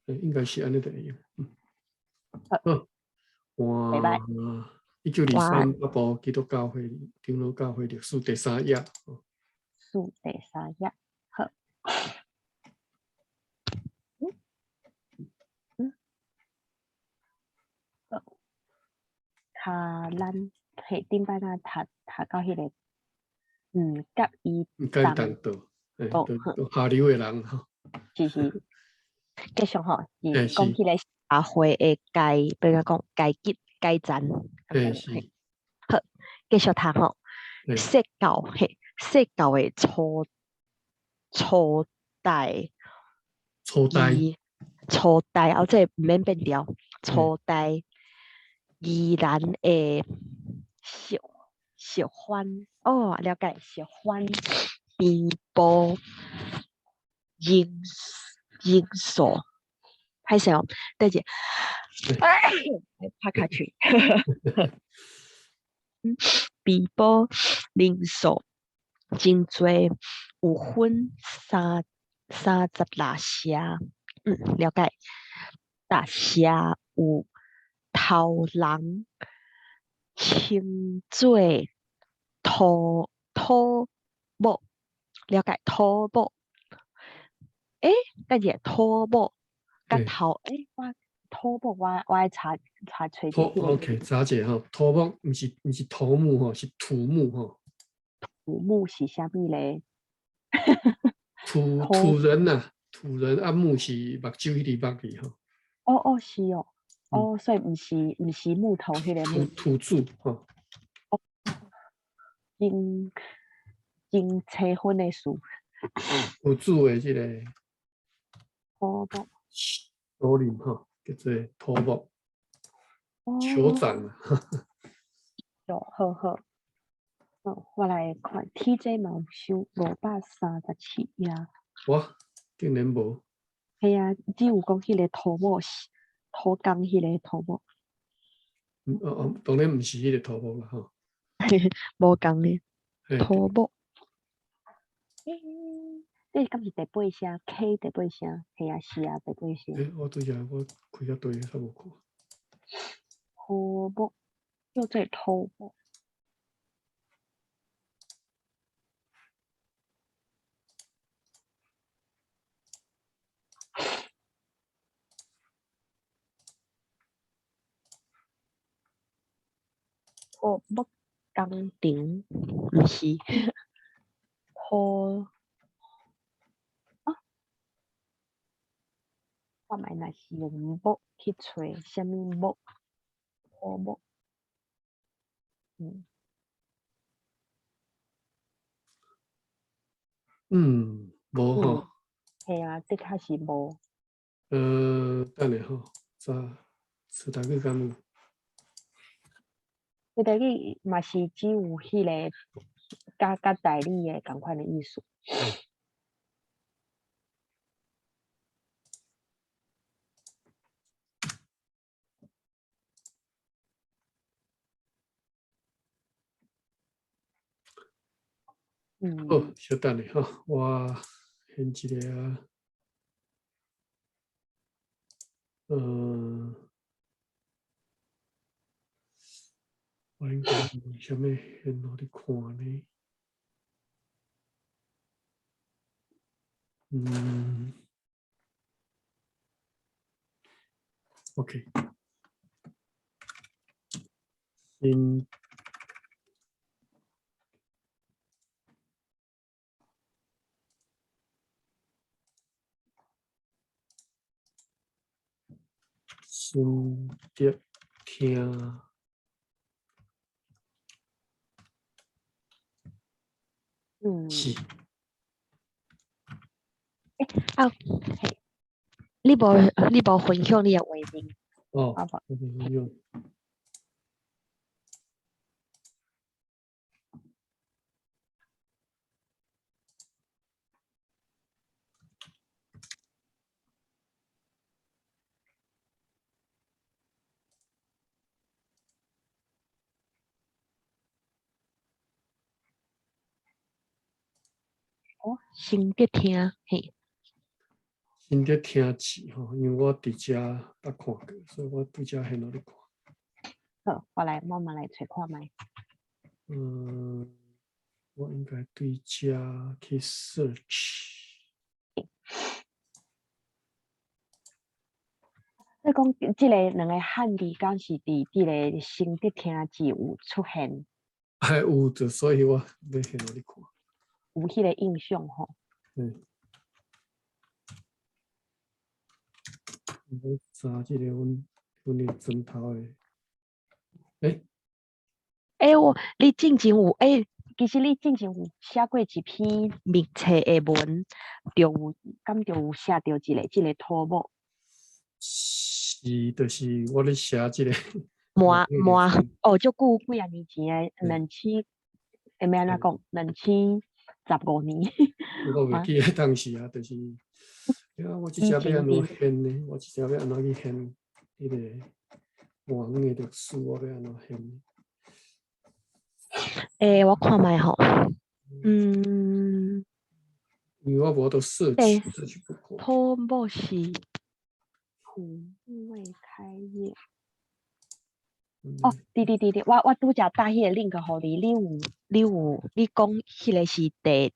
应该是安尼就会用。好，哇，1923北部基督教会长老教会历史第3页。数第3页。好。咱顶摆咱读到迄个，甲伊甲伊同道，都下流的人吼。是继续吼，是讲起来社会的比如讲阶级阶层。是。好，继续读吼。说教的初代，哦，这唔免变调。初代宜兰的小番，了解小番边部因素，歹势哦，等下，拍卡去。边部人数真侪，有分36社。了解。大社有头人称做土木，了解土木。等下土木甲我土木我爱查找一个。OK， 查者吼，土木毋是头目吼，是土木吼。土木是啥物咧？土人呐，土人啊，木是目睭迄个目字吼。是哦，所以毋是木头迄个木。土著吼。真青分的树。土著的即个土木首领吼，叫做土木。酋长啊。好。我来看 TJ 嘛有537页。哇，竟然无。系啊，只有讲迄个土木土工迄个土木。当然毋是迄个土木啦吼。无共的土木。这敢是第8声 K 第8声？系啊，是啊，第8声。我对啊，我开遐对差无看。土木，又在土木。土木工程，毋是土我嘛若是用木去找啥物木，土木。无吼。系啊，的确是无。等下吼，词台语敢有？词台语嘛是只有迄个甲代理的共款的意思。好，稍等咧吼，我现一个啊。我应该用啥物线路你看呢？OK。心得听。是。你无分享你的画面。我用。心得听，嘿。真伫听字吼，因为我伫遮捌看过，所以我对遮现落咧看。好，我们来找看卖。我应该对遮去 search。你讲即个两个汉字，敢是伫即个新的听字有出现？有的，所以我要现落咧看。有迄个印象吼。我查即个阮的枕头的。你之前有其实你之前有写过一篇密册的文，就有写到即个土木。是，就是我咧写即个。足久几啊年前的2000，会免安怎讲？2015年。我袂记迄当时啊，就是，我即写要安怎献呢？我即写要安怎去献迄个华语的历史，我要安怎献？我看卖吼，因为我无都设计不过。土木是土木未开业。对，我拄则打迄个 link 互你，你讲迄个是第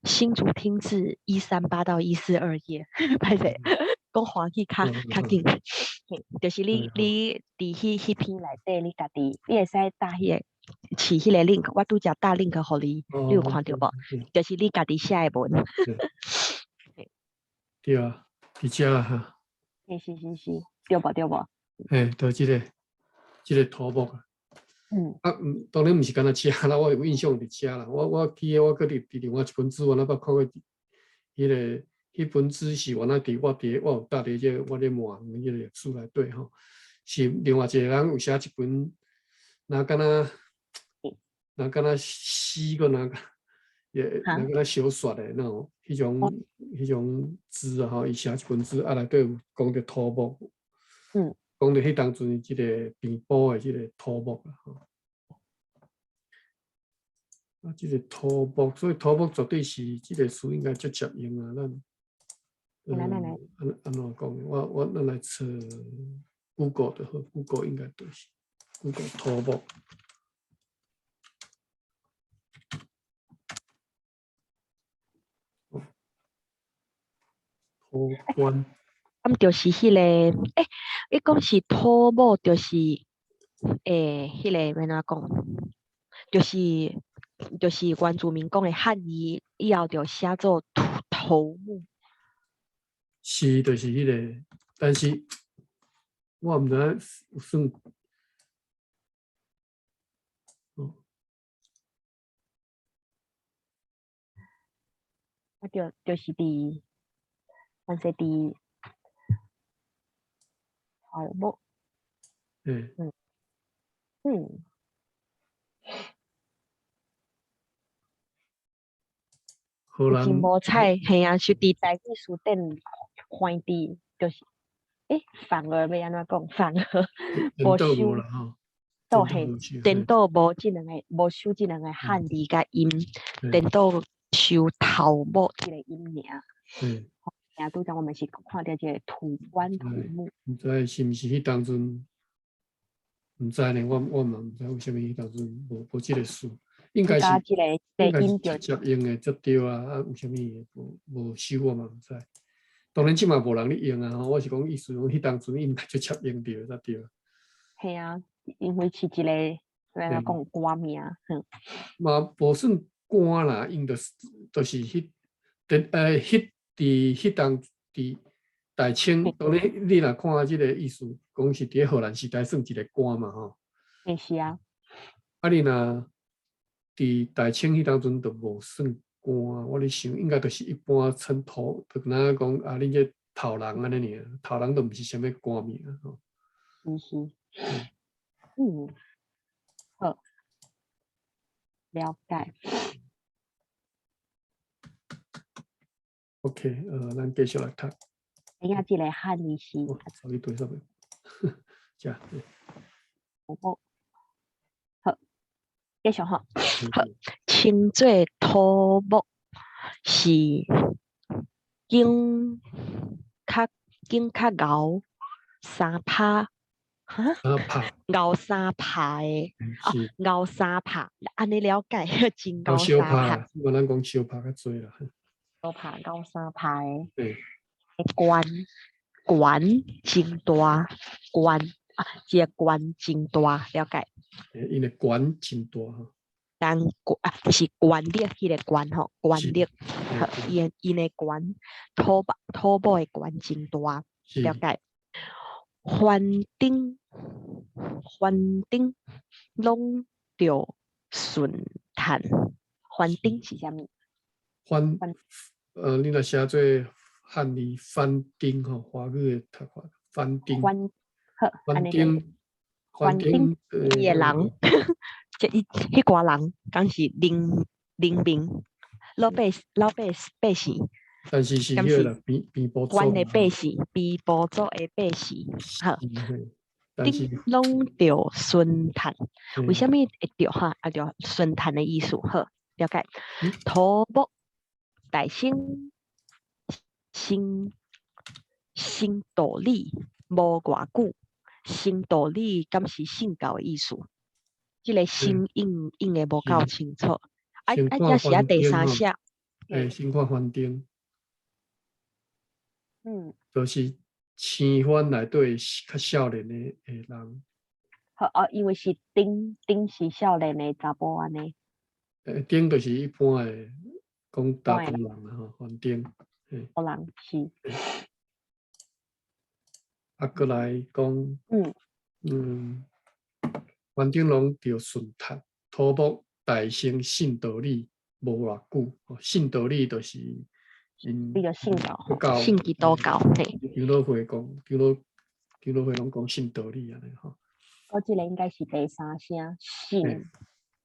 新竹厅字138到142页，歹势，讲华语较紧，就是你伫迄篇内底，你家己你会使打迄个饲迄个 link，我拄则打 link 互你，你有看到无？就是你家己写的文。对啊，伫遮哈。是，对无？就即个土木啊。当然毋是干那遮啦，我有印象伫遮啦。我记得我搁伫另外一本书，我捌看过迄本书是我有搭伫这我咧骂迄个历史内底吼，是另外一个人有写一本，干那诗个干那小说的那种迄种字啊吼，伊写一本书内底有讲到土木。讲到迄当阵即个平埔的即个土木啦吼。即个土木，所以土木绝对是即个词应该足接用啊。安怎讲？咱来测 Google 的好 ，Google 应该都是 Google 土木。土关。就是迄个，你讲是土木，就是迄个要怎讲？就是原住民讲的汉字以后就写做头目。是，就是迄个，但是我毋知有算。就是伫，反正伫头目。真无彩，系啊，是伫台语书店翻伫，就是反而要安怎讲？反而无收啦，都系颠倒无即两个，无收即两个汉字甲音，颠倒收头目即个音名。拄则我们是看到即个土关土木。毋知是毋是迄当阵？毋知呢，我嘛毋知为虾米迄当阵无即个书。应该是直接用的足对啊，为虾米无收我嘛毋知。当然即嘛无人咧用啊，我是讲意思讲，迄当阵应该就接用着才对。系啊，因为是一个讲歌名，嘛无算歌啦，用就是迄伫当伫大清，当然你若看即个意思，讲是伫荷兰时代算一个歌嘛吼。是啊。你若伫大清迄当阵都无算歌，我咧想应该就是一般称头，就哪讲啊，恁这头人安尼尔，头人都毋是啥物歌名吼。好，了解。OK， 咱继续来读。等下即个汉字是。稍微对上面。这。好，继续吼。好，称作土木是经经较敖三拍，哈，拍敖三拍的，是敖三拍，安尼了解，真哦，敖三拍，小拍啦，我咱讲小拍较多啦。敖拍敖三拍的。对，关关真大关啊，这个关真大，了解。因为管真大吼。但是关力迄个关吼，关力，因的关土木的关真大，了解。环顶拢着顺碳，环顶是啥物？你若写做汉语翻丁吼，华语的读法翻丁。翻丁，伊个人，即迄挂人，敢是灵明老百姓，但是是迄个啦，边部族的百姓，边部族的百姓，好，但是拢着顺碳，为什么会着哈？着顺碳的意思，好，了解。土木大兴新道理无偌久，新道理敢是信教的意思？即个新应的无够清楚。也是第三写。先看翻丁。就是青番内底较少年的人。好因为是丁是少年的查甫安尼。丁就是一般的讲大部分人啦吼，翻丁。大人是。过来讲，翻丁拢着顺碳，土木大兴信道理无偌久。信道理就是比较信教，信基督教。长老会讲，长老会拢讲信道理安尼吼。我即个应该是第三声，信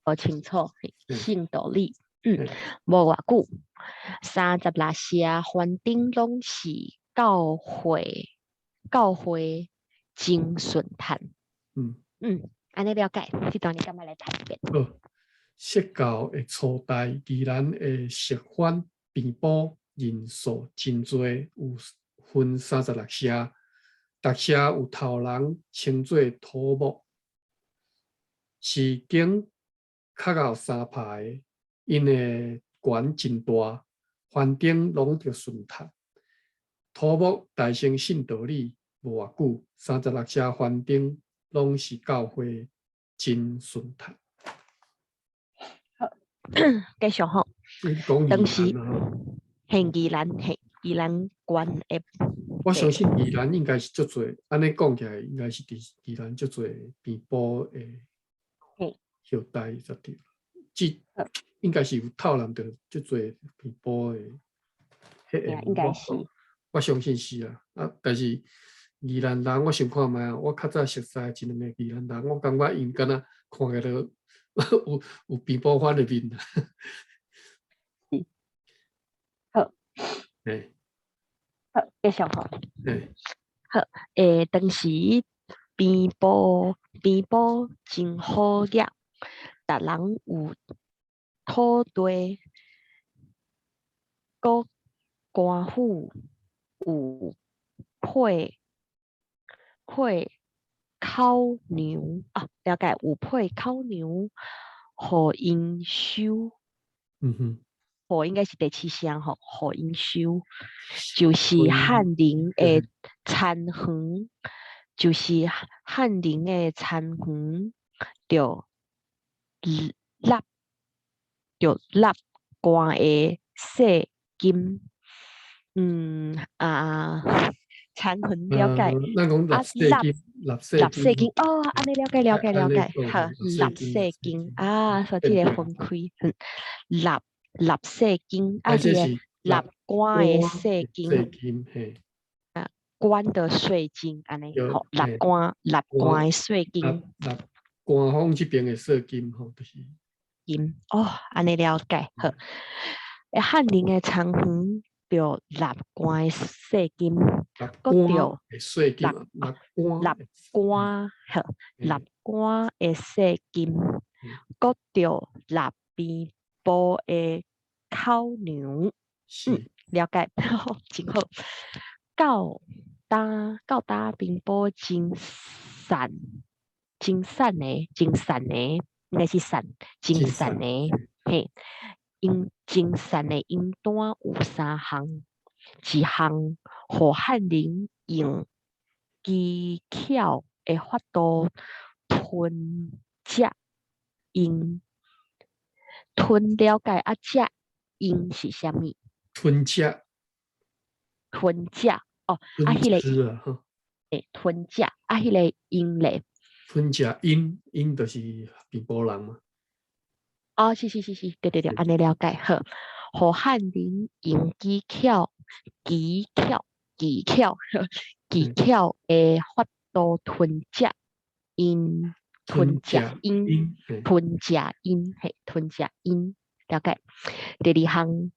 无清楚，信道理。无偌久，36社翻丁拢是教会真顺碳。安尼了解，这段你干嘛来谈一遍？释教的初代，宜兰的释翻遍布人数真多，有分36社，逐社有头人称作土木，是经较后三拍的，因的权真大，翻丁拢着顺碳。土木大兴信道理无偌久，36社翻丁拢是教会真顺碳。继续吼，当时宜兰县的。我相信宜兰应该是足多，安尼讲起来应该是宜兰足多遍布的后代才对。应该是有透人着足多遍布的。应该是。我相信是啦。但是宜兰人，我想看卖，我较早熟悉一两个宜兰人，我感觉因敢若看起来有遍布翻的面。好。好，继续吼。好，当时边部真好业，逐人有土地，国官府有配口牛了解有配口牛，互因收。互应该是第7声吼，互因收，就是翰林的田园，着纳官的税金。田园了解。咱讲纳税金安尼了解。好，纳税金所以这个分开。纳税金这个纳官的税金。官的税金安尼吼，纳官的税金。纳官方这边的税金吼，就是金安尼了解好。翰林的田园着纳官的税金，佫着纳官的税金，佫着纳边部的口牛。了解，真好。打冰雹真散的，应该是散真散的，嘿，真散的音单有3项，一项胡汉林用技巧的法度吞食音，吞了解啊，食音是啥物？吞食吞食哦，啊，迄个吃啊哈，吞食啊，迄个音咧。吞食音就是冰雹人嘛。哦，是，对，安尼了解好。胡汉林用技巧的法度吞食音，吞食音，吞食音，了解。第2项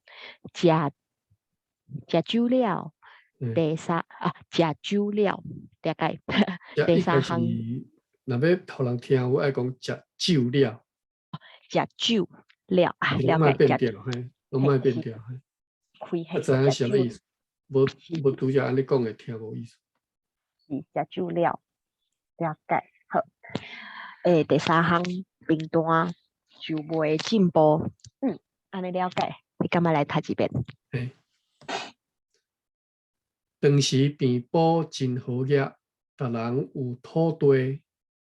食酒了，食酒了，了解。第3项若要互人听，我爱讲食酒了，食酒了，了莫解。变调，嘿，拢莫变调，嘿。开知影啥物意思？无拄则安尼讲会听无意思。是食酒了，了解。好，第3项评断就袂进步。安尼了解。你感觉来读一遍？当时变宝真好业，逐人有土地，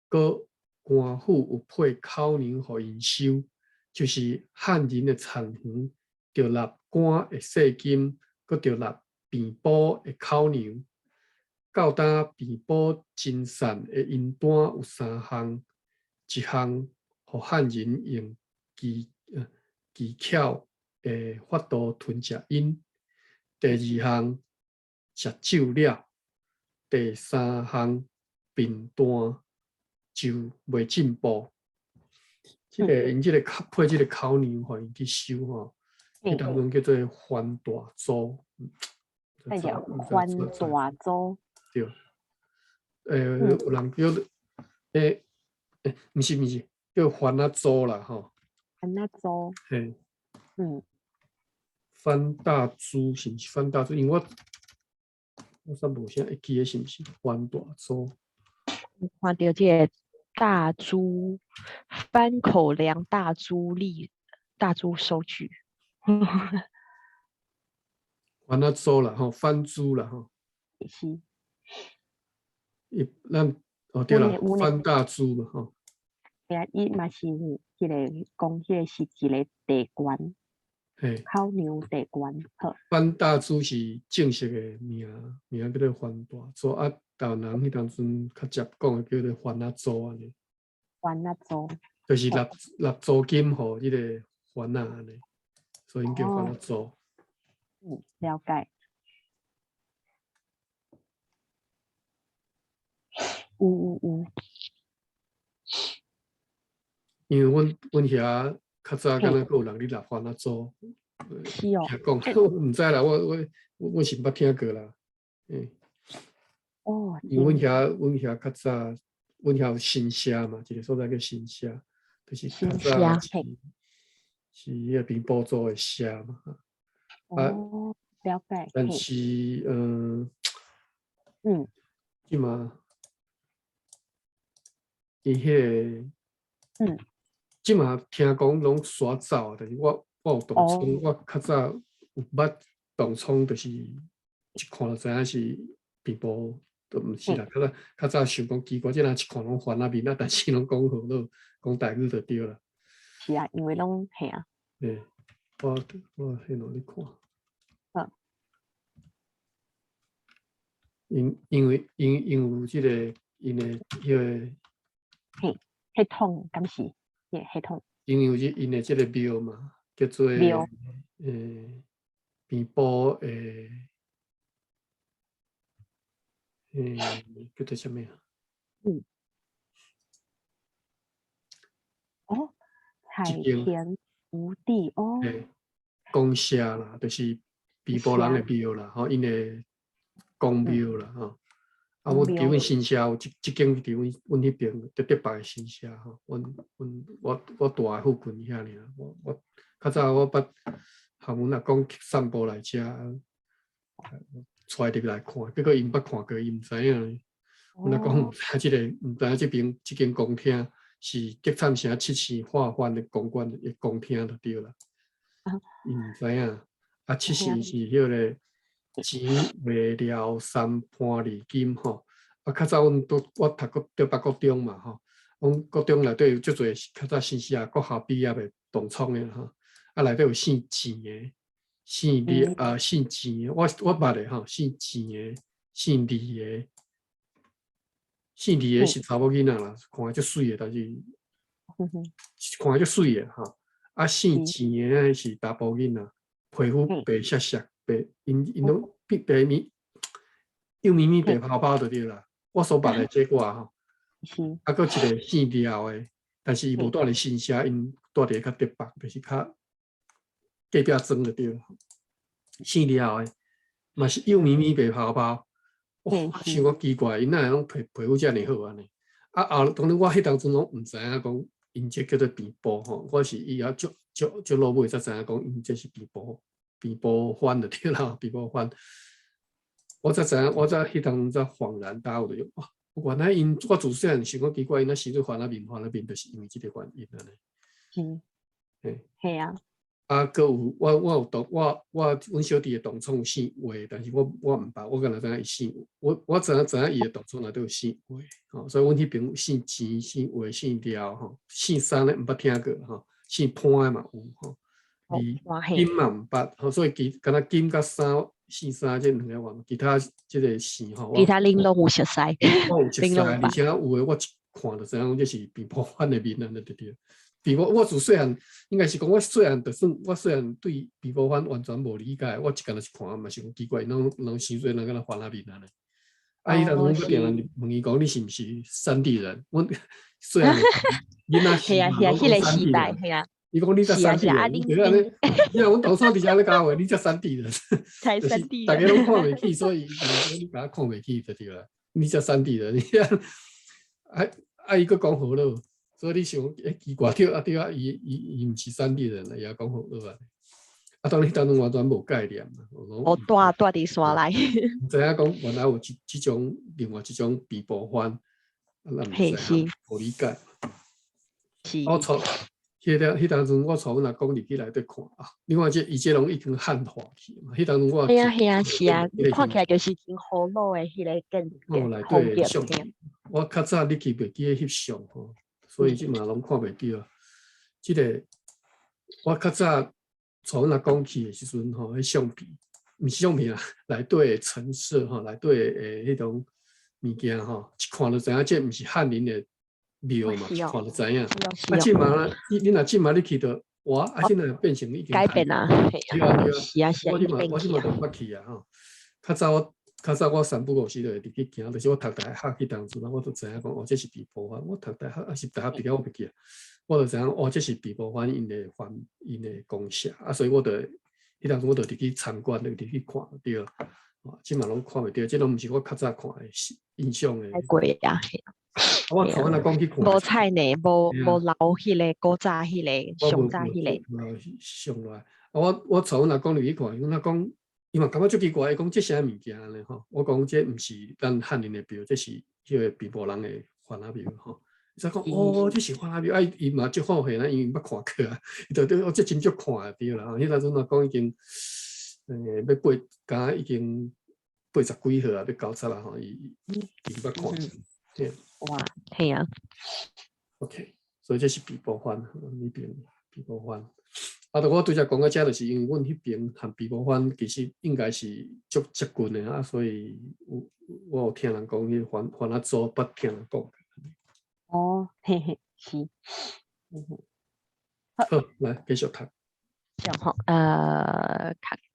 搁官府有配口粮互因收，就是汉人的田园，着纳官的税金，搁着纳变宝的口粮。到当变宝真善的因单有3项，一项互汉人用技巧的法度吞食因，第2项食酒了，第3项变单就袂进步。因这个配这个口粮，互因去收吼，迄当中叫做番大租。那叫番大租。对，有人叫毋是，叫番仔租啦吼。番仔租。嘿。番大租是毋是番大租？因为我啥无啥会记诶，是毋是番大租？看到这个大租番口粮大租收据。番仔租啦吼，番租啦吼。是。咱对啦，番大租嘛吼。伊嘛是迄个讲，迄个是一个地关。口粮地关。好。番大租是正式的名叫做番大租啊。台湾人迄当阵较接讲的叫做番仔租安尼。番仔租。就是纳租金互迄个番仔安尼，所以叫番仔租。了解。有。因为阮遐较早敢若佫有人咧纳番仔租。是哦。听讲，我毋知啦，我是捌听过啦。哦。因为阮遐较早，阮遐有新社嘛，一个所在叫新社，就是较早是迄个平埔族的社嘛。哦，了解。但是即嘛，伊迄个即嘛听讲拢刷走啊，但是我有动冲，我较早有捌动冲，就是一看就知影是平埔。都毋是啦，较早想讲奇怪，即人一看拢番仔面啊，但是拢讲好咯，讲台语就对啦。是啊，因为拢嘿啊。我喺哪里看？因为有即个因的迄个系统，敢是系统。因为有因的即个庙嘛，叫做平埔诶。叫做啥物啊？彩田福地哦。公社啦，就是平埔人的庙啦，吼，因的公庙啦，吼。啊，阮伫阮新社有一间伫阮迄边伫别的新社吼，我住诶附近遐尔。我较早我捌校阮阿公散步来遮。出入来看，结果因捌看过，伊毋知影。阮阿公毋知毋知即边即间公厅是德参城七星画舫的公馆的公厅就对啦。伊毋知影，啊，七星是迄个钱未了三盘二金吼。啊，较早我读伫北国中嘛吼，阮国中内底有足侪较早新时啊国校毕业的同窗的吼，啊内底有姓钱的、姓李姓钱的，我捌的吼，姓钱的、姓李的。姓李的是查某囡仔啦，看足水的，但是看足水的吼。啊，姓钱的是查甫囡仔，皮肤白闪闪，白因拢白咪幼咪咪白泡泡就对啦。我所捌的这个吼，啊，搁一个姓廖的，但是伊无住伫新社，因住伫较台北，就是较隔壁庄就对。姓廖的嘛是幼咪咪白泡泡。我想讲奇怪，因哪会拢皮肤遮尔好安尼？啊，当然我迄当阵拢毋知影讲，因这叫做皮肤吼，我是以后足老尾才知影讲，因这是皮肤番就对啦，皮肤番。我才知影，我才迄当才恍然大悟的，哇！原来因我自细汉想讲奇怪，因那时阵番那边，就是因为这个原因安尼。嘿啊。啊，搁有阮小弟的同窗姓魏，但是我毋捌，我敢若知影伊姓我知影伊的同窗内底有姓魏，吼，所以阮迄边姓钱、姓魏、姓廖，吼，姓三的毋捌听过，吼，姓潘的嘛有，吼，金嘛毋捌，吼，所以敢若金甲三姓三这两个话，其他这个姓吼，其他恁拢有熟悉，我有熟悉，而且有的我一看就知影，这是皮肤番的面安尼对对。我自细汉应该是讲，我细汉对皮肤番完全无理解，我一干是看嘛是讲奇怪，人生做人敢若番那面安尼。啊，伊当时我定人问伊讲，你是毋是山地人？阮细汉囡仔时嘛，拢讲山地人。伊讲你才山地人，对安尼。因为阮同窗伫遮咧讲话，你才山地人，就是大家拢看袂起，所以你甲我看袂起就对啦。你才山地人，伊佫讲好咯。所以你想，奇怪对啊，伊毋是山地人啦，也讲好了啊。啊，当然完全无概念嘛。我住伫山内，毋知影讲原来有即种另外一种皮肤番，嘿是，无理解。是。我从迄当阵，我从阮阿公入去内底看啊。另外伊这拢已经汉化去嘛。迄当阵我。嘿啊，是啊，看起来就是真好老的迄个景内底相片。我较早入去袂记咧翕相吼。所以即嘛拢看袂到。即个我较早从阮阿公去的时阵吼，迄相片，毋是相片啊，内底的陈设吼，内底的迄种物件吼，一看就知影，这毋是汉人的庙嘛，一看就知影。啊，即嘛你若即嘛你去到哇，啊，现在变成已经改变啊，对啊，是啊，我即嘛都捌去啊吼。较早我3不5时就会入去行，就是我读大学去当初，我就知影讲哦，这是皮肤番。我读大学还是大学毕业我袂记啊，我就知影哦，这是皮肤番因的公社啊，所以我就迄当初我就入去参观，入去看对啊，即嘛拢看袂到，这拢毋是我较早看的印象的。太贵啊！我从那讲去看。无菜呢，无老迄个古早迄个上早迄个。上来，我从那讲入去看，那讲。伊嘛感觉足奇怪，伊讲这啥物件咧吼？我讲这毋是咱汉人的庙，这是迄个皮肤人的番仔庙吼。伊才讲哦，这是番仔庙，伊嘛足好势啦，因为捌看过啊，伊就对我这真足看对啦。迄阵阵若讲已经要敢已经80几岁啊，要90啦吼，伊捌看。哇，嘿啊。OK， 所以这是皮肤番，那边皮肤番。啊！我对遮讲到遮，就是因为阮迄边和皮肤番其实应该是足接近的啊，所以我有听人讲，迄番仔组捌听人讲。哦，嘿嘿，是。好，来继续读。这样吼，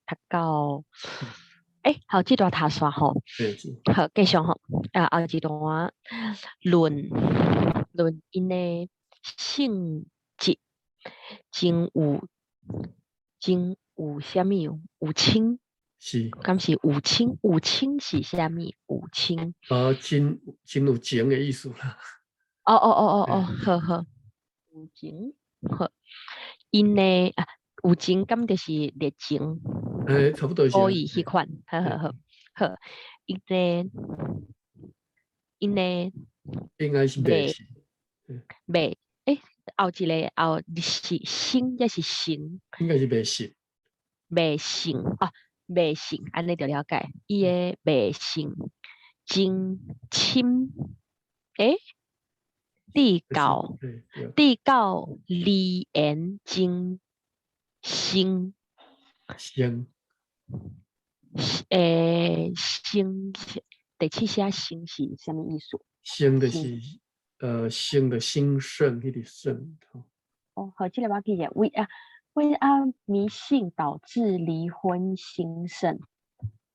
读到，好，这段读煞吼。好，继续吼，后一段论因的性质，真有啥物？有清是，敢是有清？有清是啥物？有清真有情的意思啦。哦，好，有情好，因呢有情，敢就是热情，差不多是。可以迄款，好，好，因呢应该是未未是，未，后一个后是生还是成？应该是未是，未成啊，未成，安尼就了解。伊个未成真深，地高对对，地高离言真生，生生第七写生是什么意思？生的生是生的兴盛，迄个盛，哦，好，这个我记者为迷信导致离婚兴盛，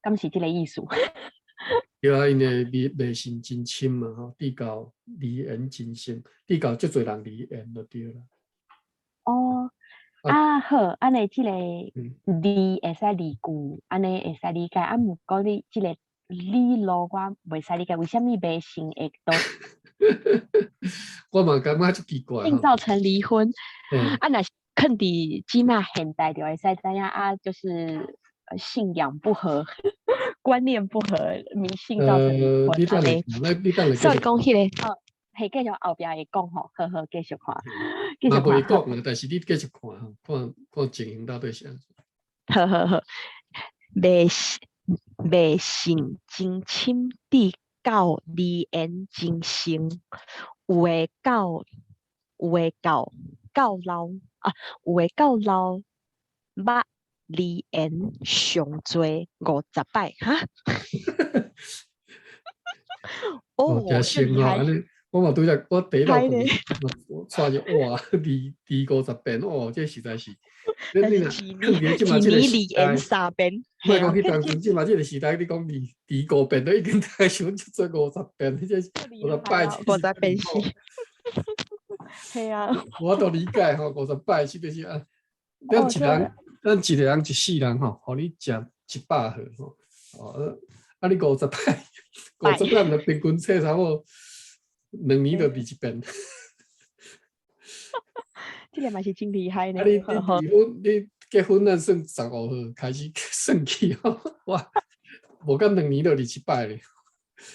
咁是这个意思。对啊，因为未信真深嘛，吼，地高离缘真深，地高足侪人离缘就对啦。哦，啊，好，安尼这个嗯，理会使理解，安尼会使理解。毋过你这个理路我袂使理解，为什么迷信会都我嘛感觉足奇怪吼。造成离婚？诶，若是肯伫即马现代就会使知影就是信仰不合、观念不合，迷信造成离婚你等下安尼。讲，你等下继所以续讲迄个，系继续后壁会讲吼，好好继续看，继嘛续看，好，袂讲啊，但是你继续看吼，看情形到底是安怎。好好好，迷信迷信真深地到离缘真深，有诶到有诶到老啊，有诶到老捌离缘上最50摆哈。哦，真哦，就深吼，厉害，安尼我嘛拄则我第一道害咧，讲，我带着哇，离50遍，哦，这实在是，你若但是一看起即年一马即个时年离缘代，3遍，莫讲嘿啊，迄当阵，即马即个时代，你讲离5遍都已经太想做50遍，这够厉50摆，害啊，这是50不离遍是，谱。嘿啊，我都理解吼，50摆是就是啊，哦，这咱一个人一世人吼，互你食100盒吼，哦，你50摆，50摆就平均测差不多2年就离1遍。这个嘛是真厉害呢，你呵呵，离婚，你结婚咱算15号开始算起吼，哇，无干2年就离1摆咧，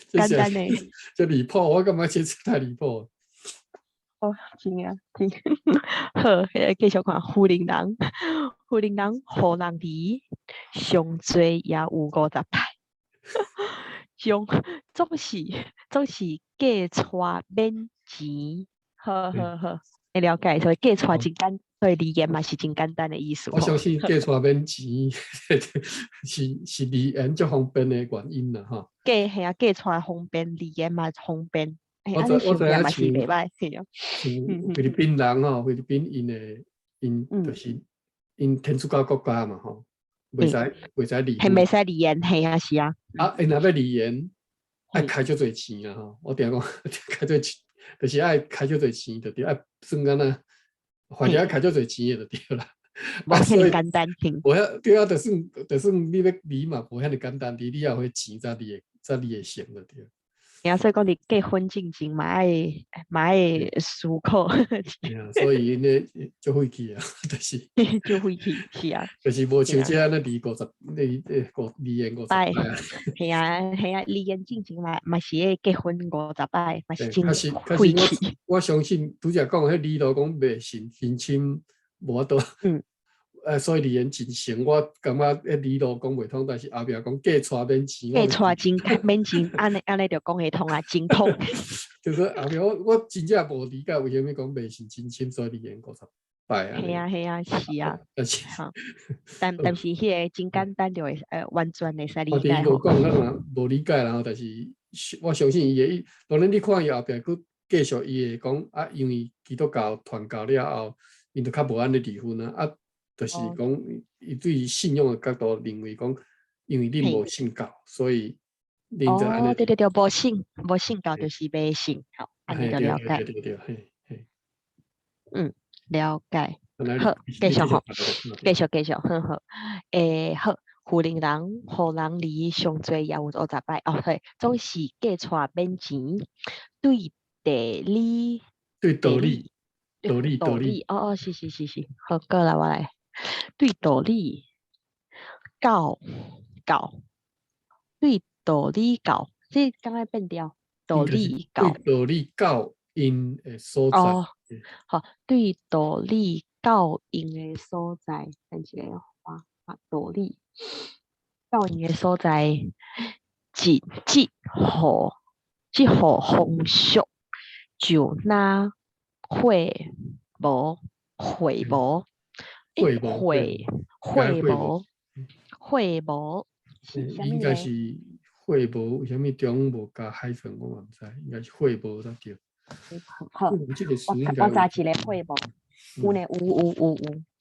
这是简单呢，这离谱，我感觉这太离谱。哦，真啊，真，好，继续看胡林人，胡林人互人离，上最也有50摆，将总是嫁娶免钱，好好好，会了解，所以嫁娶真简，所以离言嘛是真简单的意思吼。我相信嫁娶免钱是离缘足方便的原因啦吼。系啊，嫁娶方便，离言嘛方便，我知安尼我知影想起来嘛是袂歹，系啊，像菲律嗯嗯嗯宾人吼，菲律宾因就嗯，是因天主教国家嘛吼，袂嘿，使离系袂婚。使离言，系啊是啊，啊，因若要离缘，爱嘿，开足侪钱啊吼！我定讲开足钱，就是爱开足侪钱就对，爱算干呐，反正爱嘿，开足侪钱就对啦。无啊，所以遐尼简单听，无遐对啊，就算你要离嘛，无遐尼简单，你也要迄钱才离会成就对。然后所以讲你结婚进前嘛爱思考，对啊，所以因咧就费气啊，就是就会去是啊，就是无是啊。像这安尼离50，离50摆，摆啊。系啊系啊，离言进前嘛是会结婚50摆，嘛是对，真确实我晦气。我相信拄则讲迄理路讲袂信亲无法度，嗯，所以离缘真成，我感觉迄理路讲袂通，但是后壁讲嫁娶免钱，我嫁就娶真免钱，安尼就讲会通啊，真通。就是后壁我真正无理解为虾米讲袂信真亲，所以离缘50摆安尼。系啊系啊是啊，但是哈，但是迄个真简单就会完全会使我第一理解吼。个讲，咱若无理解，然后但是我相信伊会，当然你看伊后壁佫继续伊会讲啊，因为基督教传教了后，因就较无安尼离婚啊，啊，就是哦，讲伊对于信仰的角度认为讲，因为恁嘿，无信教，所以恁才安尼哦，对离。对对，无信教就是迷信，好，安尼嘿，就了解。对对对对对，嘿嘿，嗯，了解。本来好，你继续继续吼，讲就对。继续，很好。好，富人人、互人离上侪也有50摆哦，对，总是嫁娶免钱，对地理对道理，地理对道理，道理，道理，哦，是，好，过来我来，对道理，教教对道理教，这刚才变调，道理教。对道理教因的所在。哦，好，对道理教因的所在，等一下画道理教因的所在，即互风俗就那会无会无会无是啥物应该是呢？会无啥物中无加海粉，我嘛毋知，应该是会无才对。好，这个词应该我知一个会无，有呢有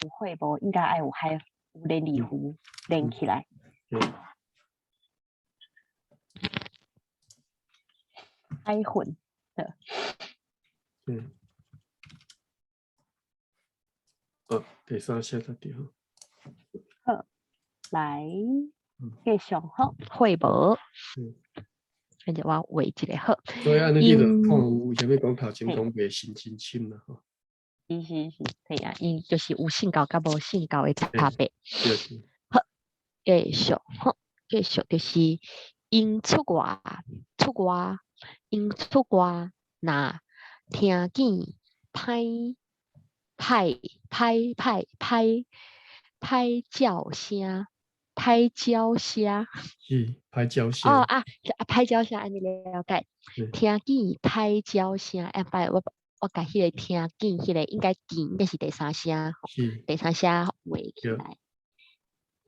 会无，应该爱有海有连理符连起来。海混的。第三写才对。好，来继续好，会无。跟住我画一个好。所以安尼你就看有啥物讲头前讲袂信真深啦吼。是，对啊，因就是有信教甲无信教的差别。好，继续好，继续就是因出外，那听见歹叫声，歹叫声。是歹叫声。哦啊，歹叫声，安尼了解。听见歹叫声，我甲迄个听见迄个应该是第三声，第三声画起来。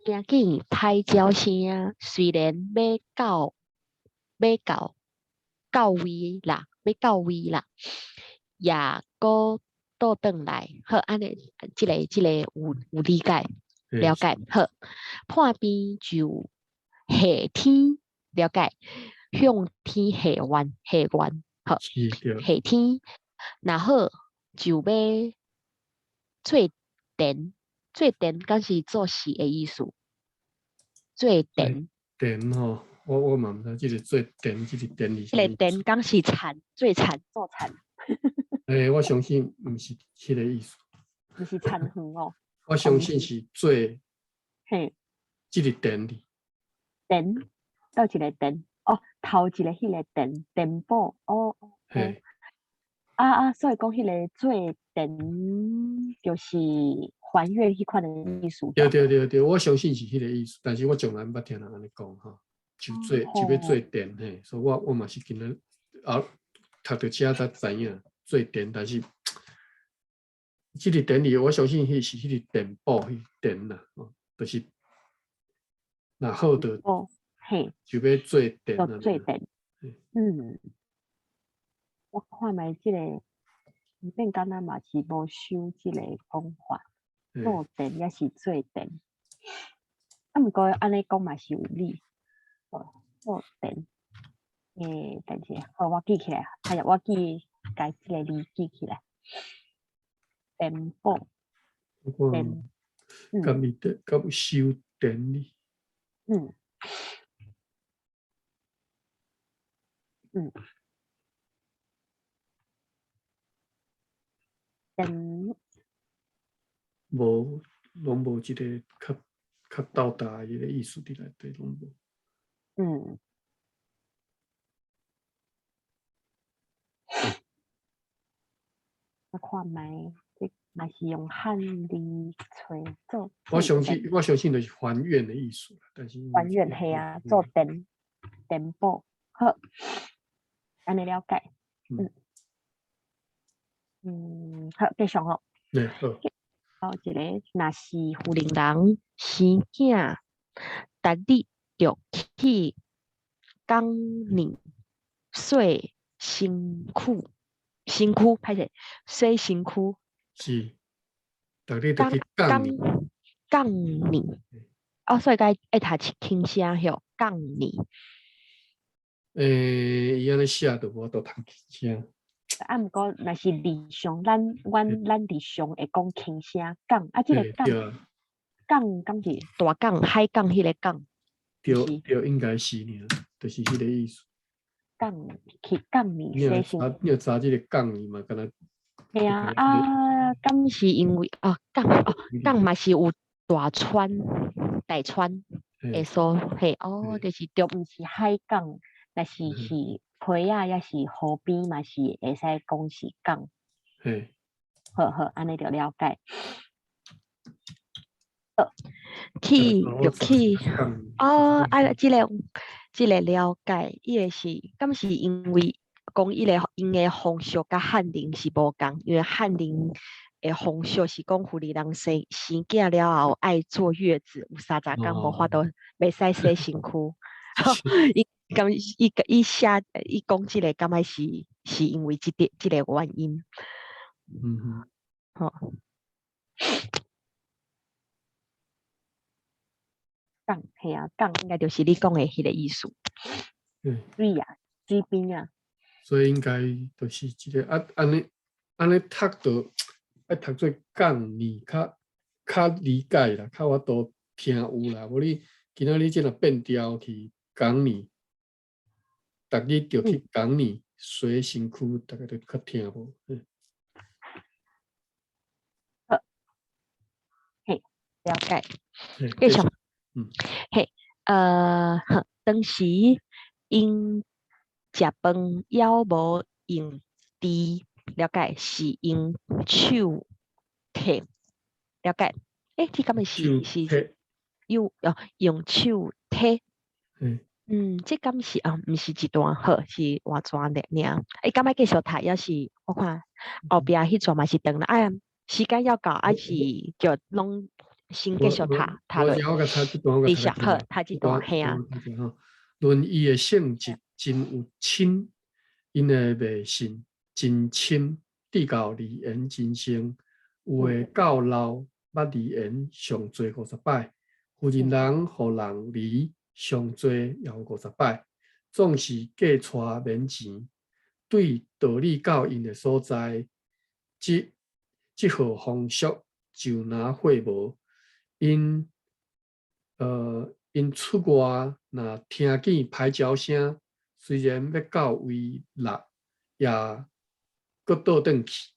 听见歹叫声，虽然要到位啦，也搁倒转来。好，安尼，即个有理解了解。好，半边就下天了解，向天下愿。好，下天，然后就要做电，敢是做事的意思。做电吼，我嘛毋知即个做电，即个电是啥。迄个电敢是做田。我相信毋是迄个意思。毋是田园哦。我相信是做即个电哩。电，倒一个电哦，头一个迄个电宝哦。所以讲迄个做电就是还原迄款的意思。对，我相信是迄个意思，但是我从来毋捌听人安尼讲哈，就要做电嘿，所以我嘛是今日读到遮才知影做电，但是即个电里我相信是迄个电宝迄电啦，就是若好就要做电啦。做电，我看卖即个，变敢若嘛是无修即个讲法，做电也是做电。毋过安尼讲嘛是有理，做电。等一下，好，我记起来，我改即个字记起来。电宝，电，甲修电哩。无，拢无一个较斗大的迄个意思伫内底，拢无。我看卖，这嘛是用汉字找做。我相信就是还原的意思，但是还原系啊，做电宝，好，安尼了解。好，继续哦。好，一个，若是富人生囝，逐日着去工年洗身躯，歹势，洗身躯。是，逐日着去工年。所以该爱读轻声吼，工年。伊安尼写着无都读轻声。毋过，若是理上，咱理上会讲轻声港，即个港敢是大港、海港迄个港。对，应该是呢，就是迄个意思。港去港年洗身。你有查即个港呢嘛？敢若。系啊，敢是因为港嘛是有大川。会所嘿哦，就是就毋是海港，但是是溪啊，也是河边嘛，是会使讲是港。嘿，好，安尼就了解。去就去哦，即个了解，伊个是，敢是因为讲伊个因个风俗甲汉人是无共，因为汉人的风俗是讲妇女人生囝了后爱坐月子，有30天无法度袂使洗身躯。伊写伊讲即个，敢若是因为即个原因。好。港嘿啊，港应该就是你讲的迄个意思。水啊，水边啊。所以应该就是即个安尼读到爱读做港语较理解啦，较我都听有啦。无你今仔日即若变调去港语，逐日就去港语洗身躯，大家都较听无。嘿，了解。继续。嘿，当时因食饭还无用箸，了解是用手摕，了解。这敢是用手摕。这敢是毋是一段好，是换转的尔。敢若继续读，也是我看后壁迄段嘛是长了。时间要到，还是就拢先继续读落。你想好读这段嘿啊。论伊的性质真有亲，因的迷信真深，至到离言真生。有的到老捌离言上侪50摆，妇人人互人离上侪也有50摆，总是嫁娶免钱。对道理教因的所在，即号风俗就拿会无。因出外若听见歹鸟声，虽然要到位落，也搁倒转去。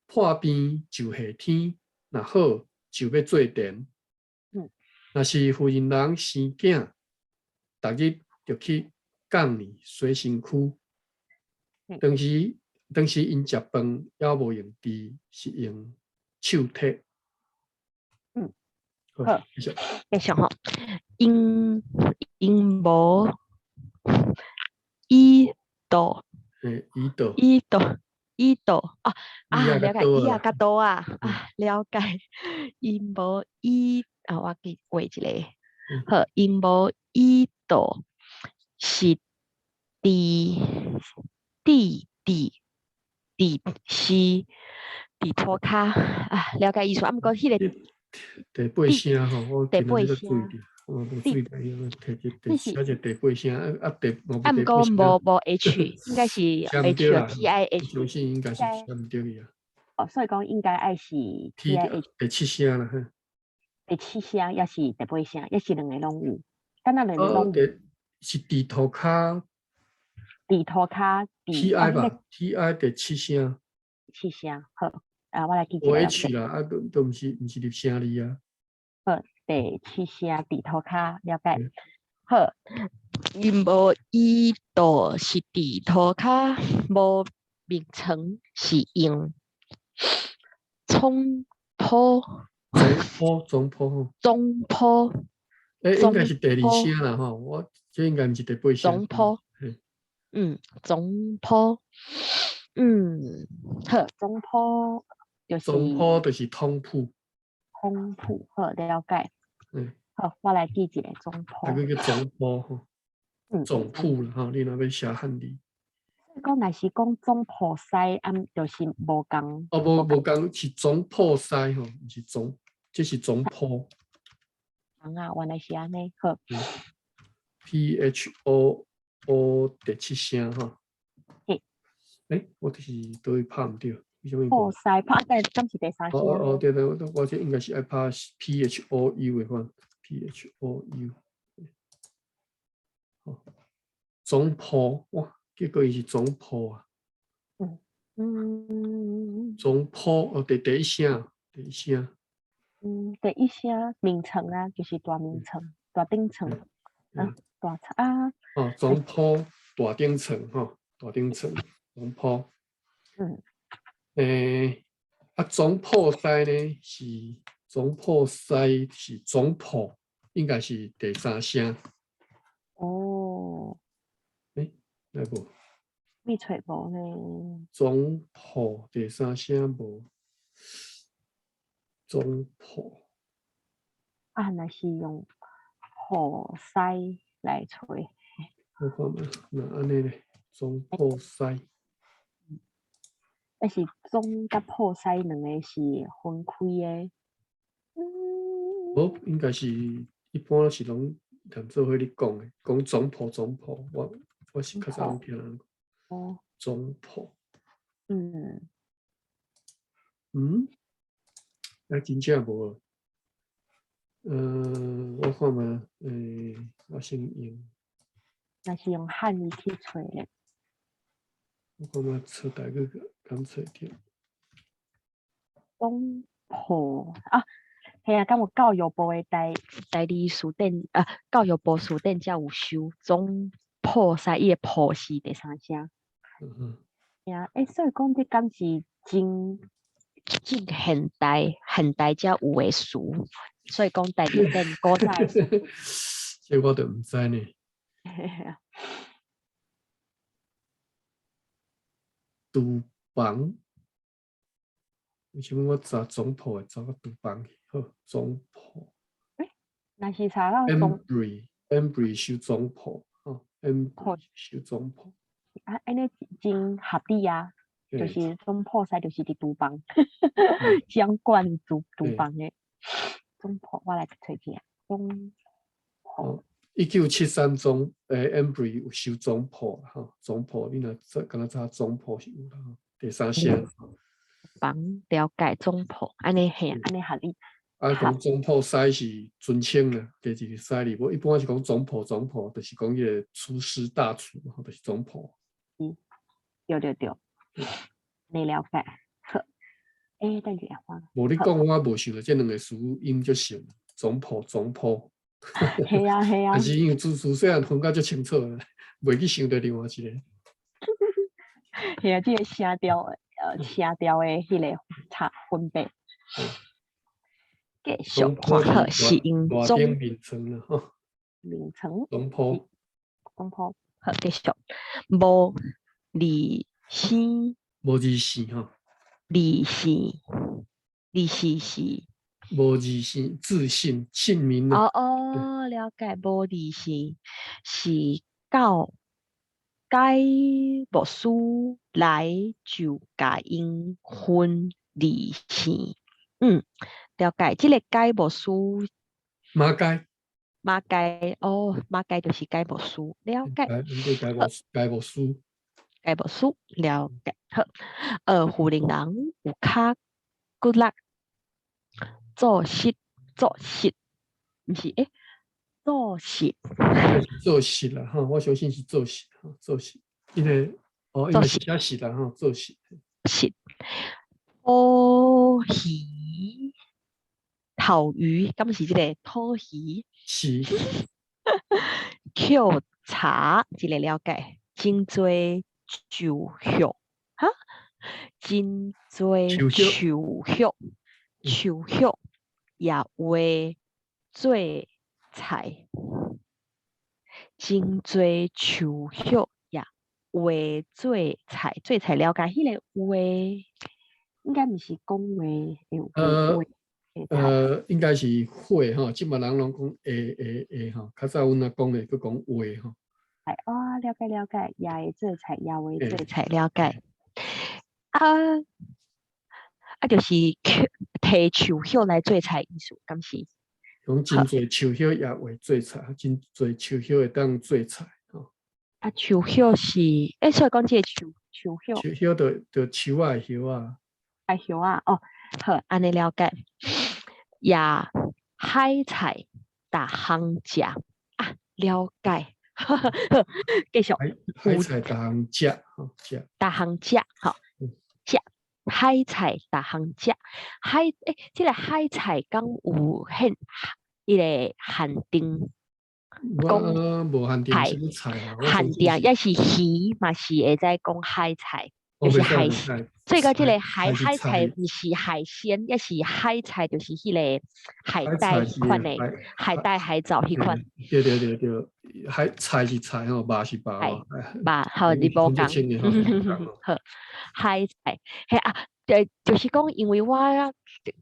破边就下天，若好就要做田。若是妇人人生囝，逐日就去港里洗身躯。当时因食饭也无用箸，是用手摕。好，继续吼。因无伊道，了解伊甲刀啊，了解。因无伊我记过一个。好，因无伊道是是涂骹了解意思。毋过迄个第八声吼，我今仔日注意着，我无注意到伊写一第八声毋过无 H， 应该是 HTIH。相信应该是写毋对去啊。所以讲应该爱是 TIH。第七声啦，第七声也是第八声，也是两个拢有。敢若两个拢有。是涂骹。涂骹。TI 吧 ，TI 第七声。七声，好。我来记一下。无 H 啦，都毋是入声字啊。好，第七声涂骹，了解。好，因无伊道是涂骹，无名称是用总坡。总坡。应该是第二声啦吼，我这应该毋是第八声。总坡。总坡。好，总坡就是。总坡就是通铺。好，了解。好，我来记一个总坡。那个叫总坡吼。总铺啦吼，你若要写汉字。讲若是讲总铺西，就是无共。无共是总铺西吼，毋是总，这是总坡。原来是安尼。好。PHOO 第七声吼。我就是倒位拍毋对，铺西拍，但是第三声。对，我这应该是爱拍 PHOU 的款 ，PHOU。总铺哇，结果伊是总铺啊。总铺第一声。第一声名称啊，就是大名称。大顶层大啊哦，总坡大顶层哈，大顶层总坡。总破塞呢是总破塞是总破，应该是第三声。哦，来无？咪找无呢？总破第三声无？总破啊，那是用破塞来找。我看嘛，那安尼咧，总破塞。但是总甲破塞两个是分开的。无，应该是一般是拢谈做伙你讲的，讲总破总破，我是较少听人讲总破。那真正无。我看嘛，我先用。那是用汉语去找的。我看嘛，找台语敢找着。总破啊，系啊，敢有教育部的代理书店教育部书店才有收总破塞，伊的破是第三声。呀，所以讲这敢是真现代才有的书，所以讲代理店古早的书。这我都唔知呢。厨房，为什么我查总铺会查到厨房去？好，总铺。那是查到总。Embry 收总铺，Embry 收总铺。啊，安尼真合理啊，就是总破塞就是伫厨房，相关厨房的总破，我来找起啊，总破。1973中，Embry 有收总铺哈，总铺你若敢若查总铺是有啦，第三声。房了解总铺，安尼系啊，安尼合理。讲总铺塞是尊称啦，第一个塞里，我一般是讲总铺，就是讲伊个厨师大厨，就是总铺。对，你了解。好，等住啊，无你讲我无想到这两个词音就像总铺。系啊。但是因为自细汉分甲足清楚啦，袂去想到另外一个。系啊，这个声调的迄个差分别。继续看好是因总名称啦，吼。名称。总铺。好，继续无利息。无字性吼。利息是无字性，自信姓名呢？了解。无利息是到该无事来就甲因分利息。了解。这个该无事马街就是该无事。了解。该无事了解。好，湖林人有较骨力做事，毋是做事啦哈，我相信是做事哈，做事。因为是写事啦哈，做事。土鱼头鱼，敢是这个土鱼？是。抾茶，这个了解。真侪酒肉哈，真侪酒肉也会做菜，真侪酒肉也会做菜。做菜了解，迄个话应该毋是讲话，应该是会哈，即嘛人拢讲哈，较早阮阿讲的，佮讲会哈。了解，也会做菜，也会做菜，了解。就是摕树叶来做菜，意思敢是？讲真侪树叶也会做菜，真侪树叶会当做菜吼。树叶是所以讲这个树叶。树叶就树仔的叶啊。叶啊，好，安尼了解。也海菜逐项食了解。继续。海菜逐项食，食。逐项食，好，食海菜逐项食。这个海菜敢有迄个限定我无限定什么菜啊，我限定，总之是也是鱼嘛是会使讲海菜，就是我袂使海。袂使，所以讲这个菜是海菜菜，不是海鲜，也是海菜，就是迄个海带海菜是迄款的海海，带海藻迄款。对对对对，海菜是菜吼，肉是肉海哦，吧，好，你无讲，分得清的吼，分得清哦。好，海菜，嘿啊，就是讲，因为我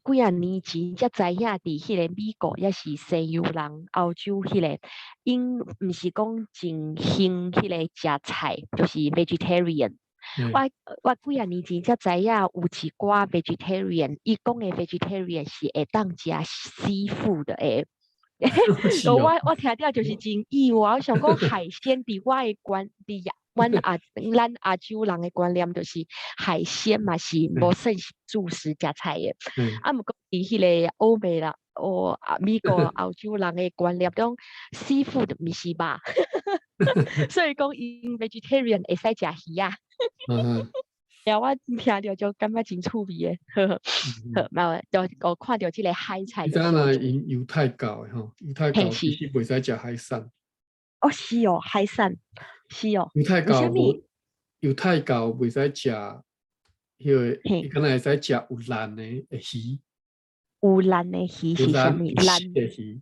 几啊年前才知影，伫迄个美国也是西洋人、欧洲迄个，因毋是讲真兴迄个食菜，就是 vegetarian。我几啊年前才知影，有一寡 vegetarian，伊讲的 vegetarian 是会当食 seafood 的。是哦，我听到就是真意外，我想讲海鲜伫我的观，伫咱亚洲人的观念就是海鲜嘛是无算是主食食菜的，啊，毋过伫迄个欧美啦，美国、欧洲人的观念中，seafood 毋是吧？所以讲因 vegetarian 会使食鱼啊。我听到就感觉真趣味的，好，就看到这个海菜你知就是影因犹太教的吼，犹太教其实袂使食海产。哦，是哦，海产是哦。犹太为什么？犹太教袂使食迄个，伊敢若会使食有卵的鱼。有卵的鱼是啥物？卵的鱼。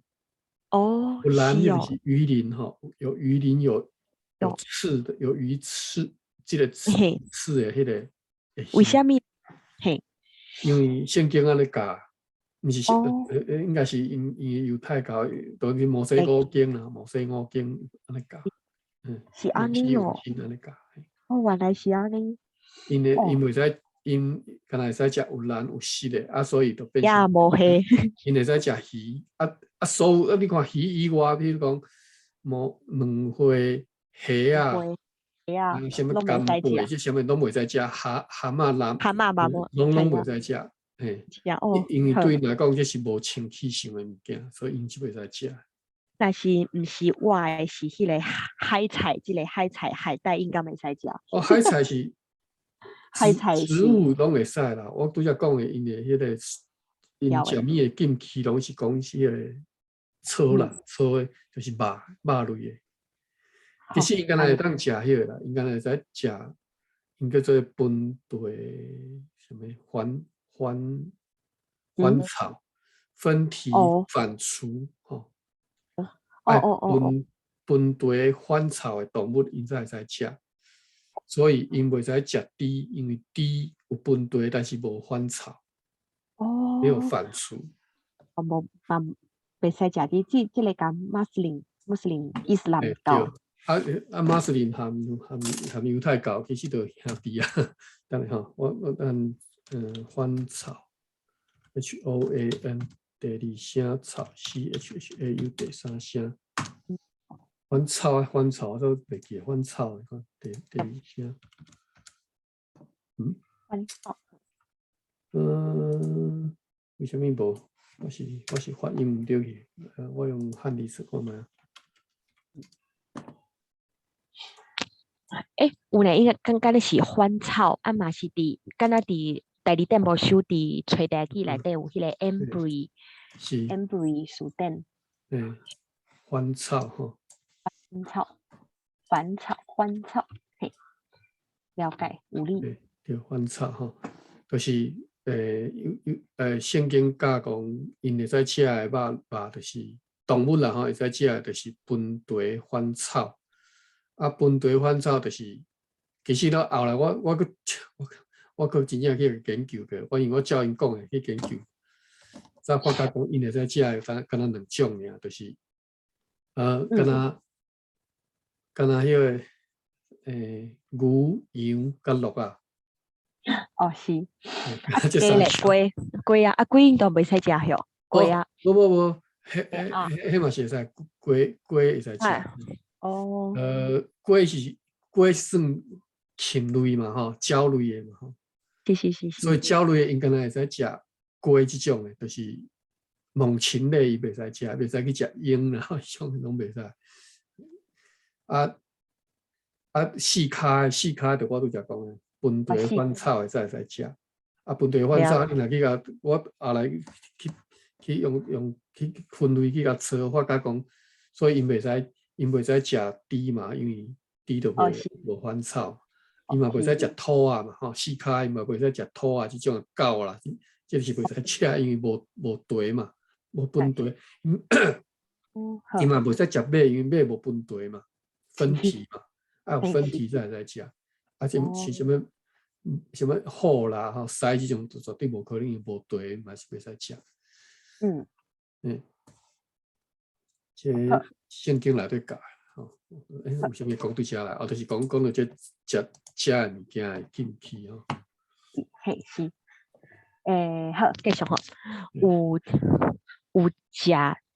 哦，有卵是哦。就是鱼鳞吼，有鱼鳞有刺的，有鱼刺，这个刺的迄个。为什么？嘿。因为圣经安尼教，毋是应该是因犹太教，都是摩西五经啦，摩西五经安尼教。是安尼哦。安尼教。哦，原来是安尼。因袂使，因敢若会使食有卵有湿的，啊，所以就变成。无黑。因会使食鱼，所有你看鱼以外，比如讲问花、虾啊，什么干贝，这什么拢袂使食，蛤蟆、拢袂使食，因为对因来讲这是无清气性的物件，所以因就袂使食。但是毋是我的是迄个海菜，即个海菜海带应该袂使食。哦，海菜是海菜植物拢会使啦。我拄则讲的，因的迄个因食物的禁忌，拢是讲迄个草啦，草的就是肉类的。其实应该会当食迄个啦，应该会使食，应该做本地什么返草、分蹄、反刍吼。本地返草的动物，因才会使食。所以因袂使食猪，因为猪有本地，但是无返草，没有反刍。无袂使食猪，即个讲穆斯林伊斯兰教。穆斯林含犹太教其实都兄弟啊。当然吼，我返草 HOAN 第二声草 CHHAU 第三声。返草都袂记返草，看第二声。返草。为什么无？我是发音唔对去。我用汉字词看卖。有呢，应该刚刚是返草，啊嘛是伫，敢若伫第二点无收伫吹地机内底有迄个 embry 书店。返草吼。返草，嘿，了解有理。对，返草吼，就是圣经教讲，因会使食的肉，就是动物啦吼，会使食的就是本地返草。啊，本地返草就是，其实到后来我佫真正去研究过，因为我照因讲的去研究，才发觉讲因会使食的，敢若两种尔，就是敢若迄个牛、羊甲鹿啊。哦，是。鸡咧，鸡啊，鸡因都袂使食哟。鸡啊。无，迄嘛是会使，鸡会使食。哦。鸡算禽类嘛吼，鸟类的嘛吼。是。所以鸟类的应该会使食鸡即种的，就是猛禽类伊袂使食，袂使去食鹰啦，迄种拢袂使。四骹就我拄则讲的，本地返草会使食。啊，本地返草，你若去甲我后来去用去分类去甲测，发觉讲所以因袂使食猪嘛，因为猪就无烦草。伊嘛袂使食兔啊嘛，吼，四脚伊嘛袂使食兔啊，即种狗啦，即是袂使吃，因为无蹄嘛，无分蹄。伊嘛袂使食马，因为马无分蹄嘛，分蹄嘛，有分蹄才会使食。啊，是什么虎啦、吼狮即种，绝对无可能，无蹄嘛是袂使食。即圣经内底教。有啥物讲对遮来？就是讲到这食的物件的禁忌吼。嘿是，好，继续吼，有食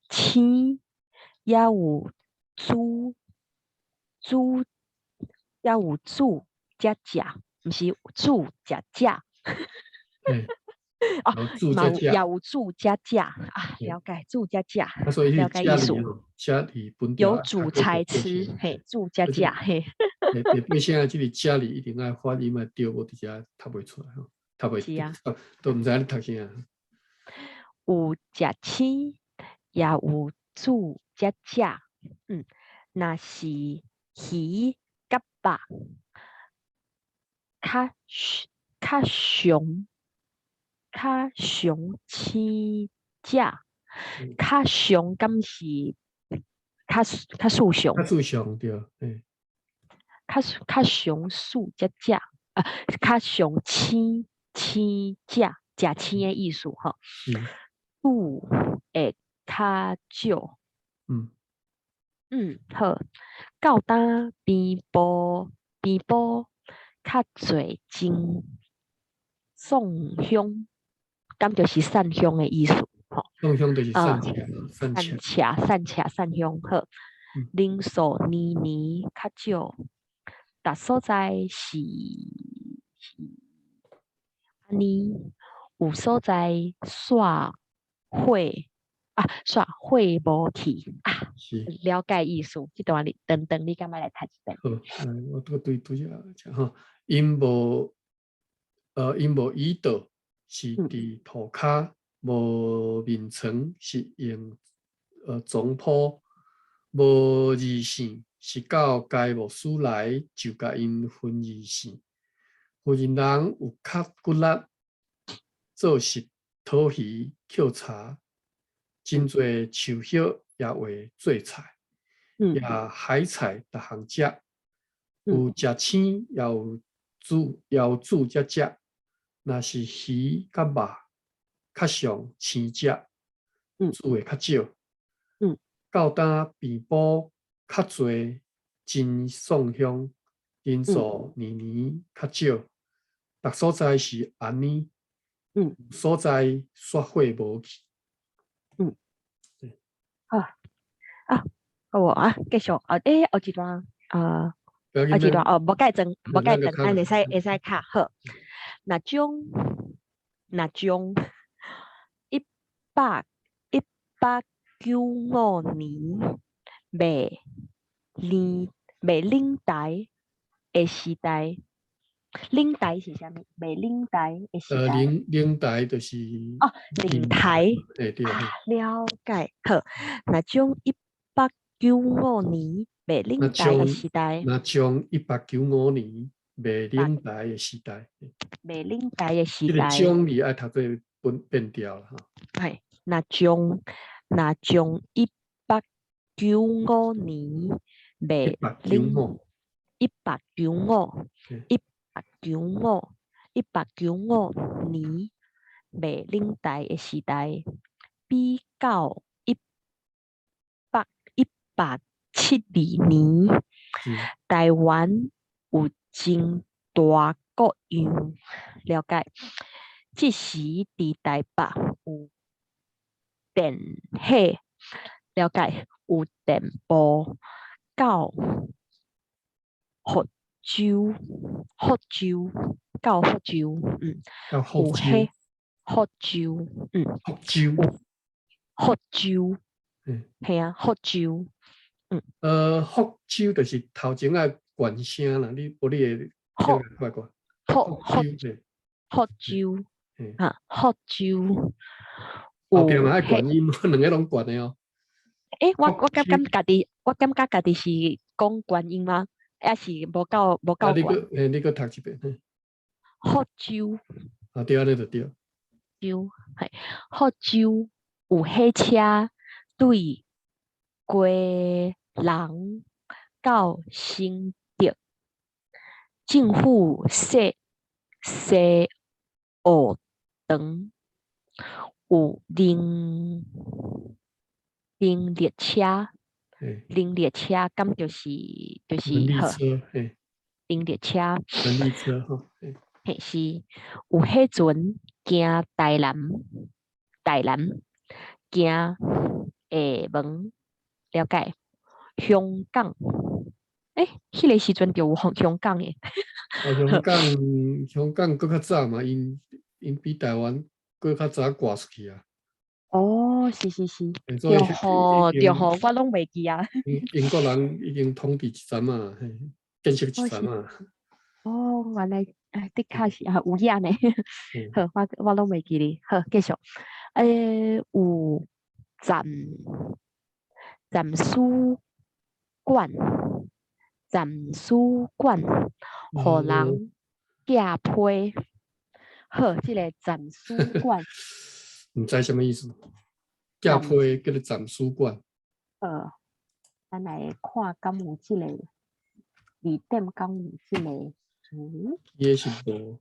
青，也有煮也有煮才食，毋是煮才食。也有煮才食啊，了解煮才食，了解意思。有煮才吃，嘿，煮才食，嘿。为啥这个家里一定要发音嘛？对，我伫遮读袂出来吼，读袂，都毋知你读啥。有食青，也有煮才食。若是鱼甲肉，较常青食，较常敢是较事上？较事上对，较常素才食，较常青食，食青的意思吼。煮会较少。好。到呾边部较侪真送香，咁就是散香的意思吼。送香就是散香好。人数年较少，逐所在是安尼，有所在煞火无去啊。了解意思，这段你等你干嘛来读一遍？好，我对讲吼，因无医道，是伫涂骹，无面床，是用总铺，无二性，是到该牧师来就甲因分二性。有人有较骨力，做事讨鱼捡茶，真侪树叶也会做菜。也海菜逐项食，有食青，也有煮才食。若是鱼甲肉，较常青食，煮的较少。到呾遍布较侪真送香，人数年较少。逐所在是安尼，所在煞火无去。好啊，继续后一段后一段无改正，咱会使卡好。若将195年未领台的时代，领台是啥物？未领台的时代。领台就是领台。对。了解好。若将195年未领台的时代。若将195年未领台的时代。未领台的时代。这个将你爱读做变调了哈。系，若将195年未领195年未领台的时代，比较172年，台湾有真大各样。了解。即时伫台北有电火，了解，有电报到福州，有福州，系啊，福州。福州就是头前啊原声啦，你会快过。福州。福州后边嘛爱原音，两个拢原的哦。我感觉家己是讲观音吗？还是无够悬？你个读一遍。福州对啊，你就对。州系福州有火车对归人到新竹，政府设学堂，有列车，列车咁就是好，列车，人力车哈，嘿是有迄阵行台南行下门了解香港，迄个时阵就有香港诶。香港搁较早嘛，因比台湾搁较早挂出去啊。是，所以对吼，我拢袂记啊。英国人已经统治一阵嘛，建设一阵嘛。原来的确是有影呢。好，我拢袂记哩。好，继续。有站书馆，互人寄批。好，这个站书馆，唔知什么意思？寄批叫做站书馆。咱来看敢有这个字典，敢有这个词？也是无。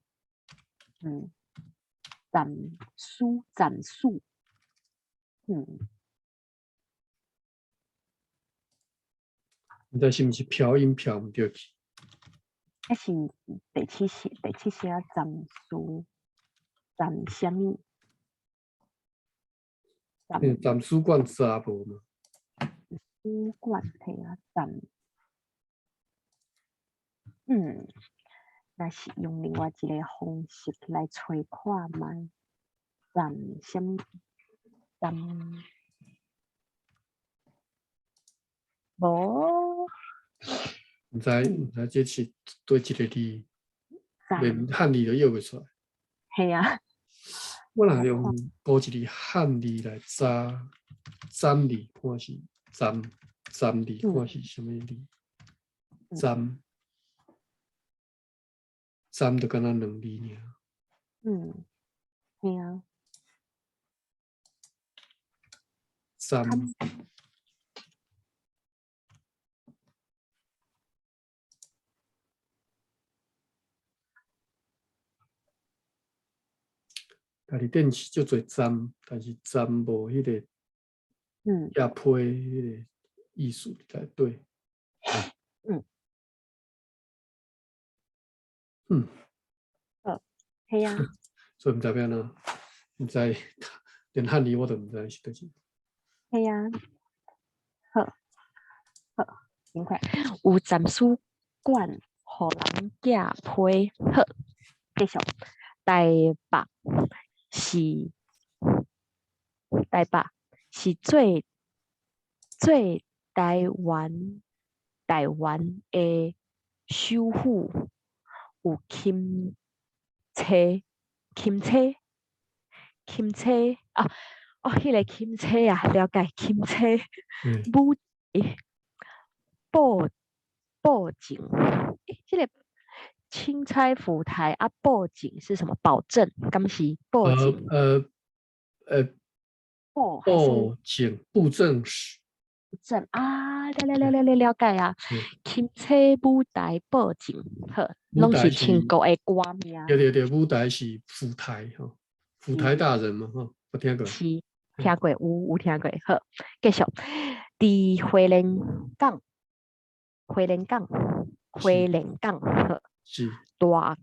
站书，唔知是毋是漂音漂唔对去？还是第七写站书，站什么？站书馆查无嘛？书馆睇啊，站，那是用另外一个方式来找看卖，站什么？站无？唔知这是对一个字，连汉字都摇袂出来。系啊。我若用高一字汉字来查占字，看是占字，看是什么字？占就敢若两字尔。系啊。占。家己电视足侪占，但是占无迄个叶批迄个意思在对。系啊。所以唔知要哪，唔知连汉字我都唔知是叨字。系啊。好，尽快。有站书馆，互人寄批。好，继续。台北是最台湾的首府，有钦车啊，迄个钦车啊，了解钦车。报警，这个钦差府台啊，报警是什么？保证，敢是报警？报警布政使。啊，了解啊。钦差舞台报警，好，拢是全国的歌名。对，舞台是府台吼，府台大人嘛吼，我听过。是听过，有听过。好，继续。伫花莲港，好。是。大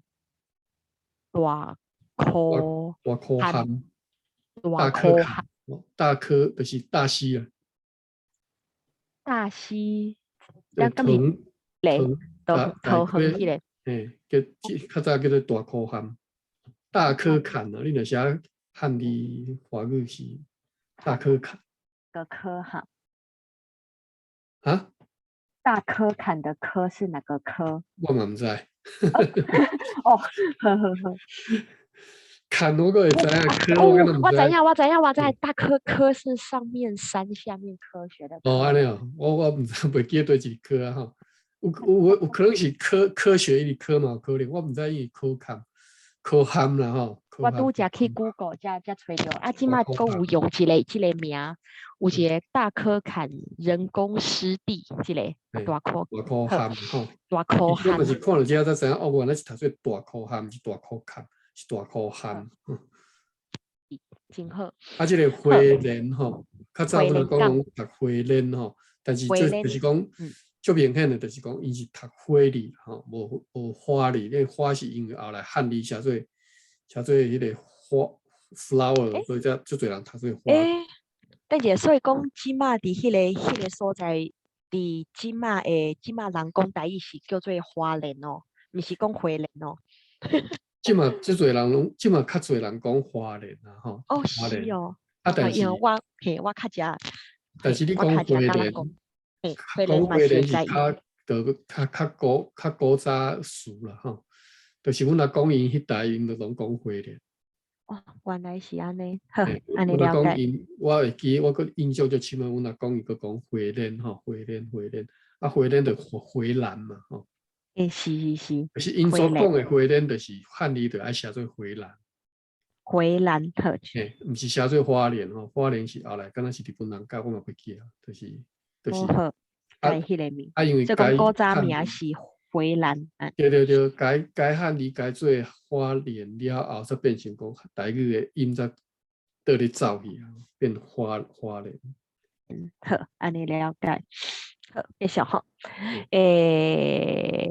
科涵。大科就是大溪啊。大溪。藤迄个。较早叫做大科涵，大科坎啊！你若写汉字华语是大科坎。个科哈。啊？大科坎的科是哪个科？我嘛唔知。哦，呵。看我个会知影科，我敢若唔知。我知，大科是上面山下面科学的科。哦，安尼哦，我唔知袂记对一科啊吼，有可能是科学一科嘛，可能我唔知伊科涵啦吼。我拄则去 Google 才找着，啊，即马佫有用即个名，有一个大科坎人工湿地，即个大科涵吼，大科涵。我嘛是看了之后才知影，哦，原来是读做大科涵，是大科坎，是大科涵。真好。啊，即个花莲吼，较早不是讲读花莲吼，但是这就是讲，最明显的就是讲，伊是读花字吼，无花字，那花是因为后来汉字写做迄个花 flower， 所以才最侪人读做花。但是所以讲，即马伫迄个所在，伫即马人讲台语是叫做花莲哦，毋是讲花莲哦。即马最侪人拢，即马较侪人讲花莲啊吼。哦，是哦。啊，但是我较食。但是你讲花莲，讲花莲是较古早词啦吼，就是阮若讲因迄代，因就拢讲花莲。哦，原来是安尼，好，安尼了解。我会记，我个印象最深刻，阮若讲伊个讲花莲吼，花莲，啊，花莲就回南嘛吼。是。就是因所讲的花莲，就是汉字就爱写做回南。回南特区。毋是写做花莲吼，花莲是后来敢若是日本人改，我嘛袂记啊，就是。好，改迄个名。因为这个古早名是回南。对，改汉字改做花莲了后，才变成讲台语的音才倒咧走去啊，变花莲。好，安尼了解。好，谢谢吼。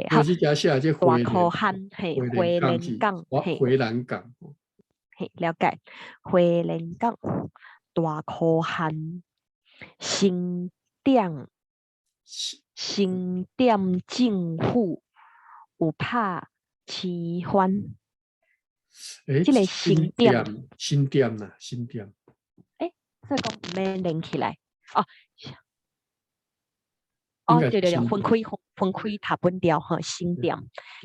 好。是加写这大科涵，嘿，花莲港，回南港。嘿，了解。花莲港，大科涵，新店政府有拍市番。这个新店啦，新店。所以讲唔免连起来对，分开读本调吼，新店。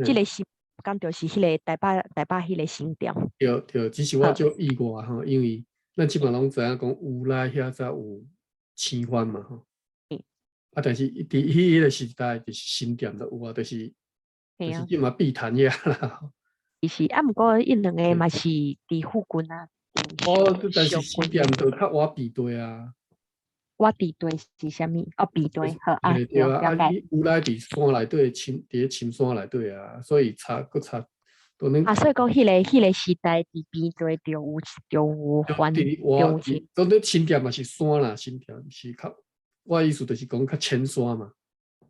这个是讲就是迄个台北迄个新店。对，只是我就意外吼，因为咱基本拢知影讲有来遐才有青番嘛吼。啊，但是伫迄个时代就是新店都有啊，就是即嘛碧潭遐啦。是啊，毋过伊两个嘛是伫附近啊。但是新店就较挖壁堆啊。挖地堆是啥物？壁堆好啊。对啊，有来伫山内底，伫深山内底啊，所以查。所以讲迄个时代伫边堆就有环境。当然新店嘛是山啦，新店是较，我意思就是讲较浅山嘛。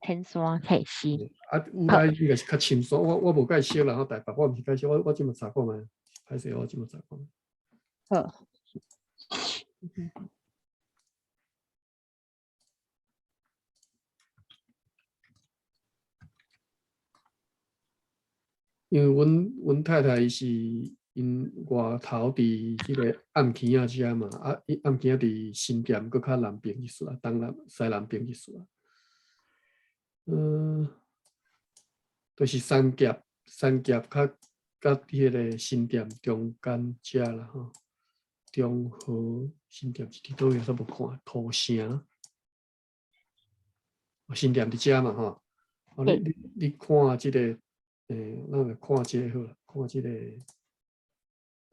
浅山嘿是。有来应该是较深山，我无介绍啦，台北我毋是介绍，我即马查看觅，歹势我即马查看。好。因为阮太太是因外头伫迄个暗坑仔遮嘛，暗坑仔伫新店，搁较南边一丝啊，西南边一丝啊。就是三甲甲迄个新店中间遮啦吼，中和新店是伫倒位？我无看土城，新店伫遮嘛吼。你看即个。咱来看这个好了，看这个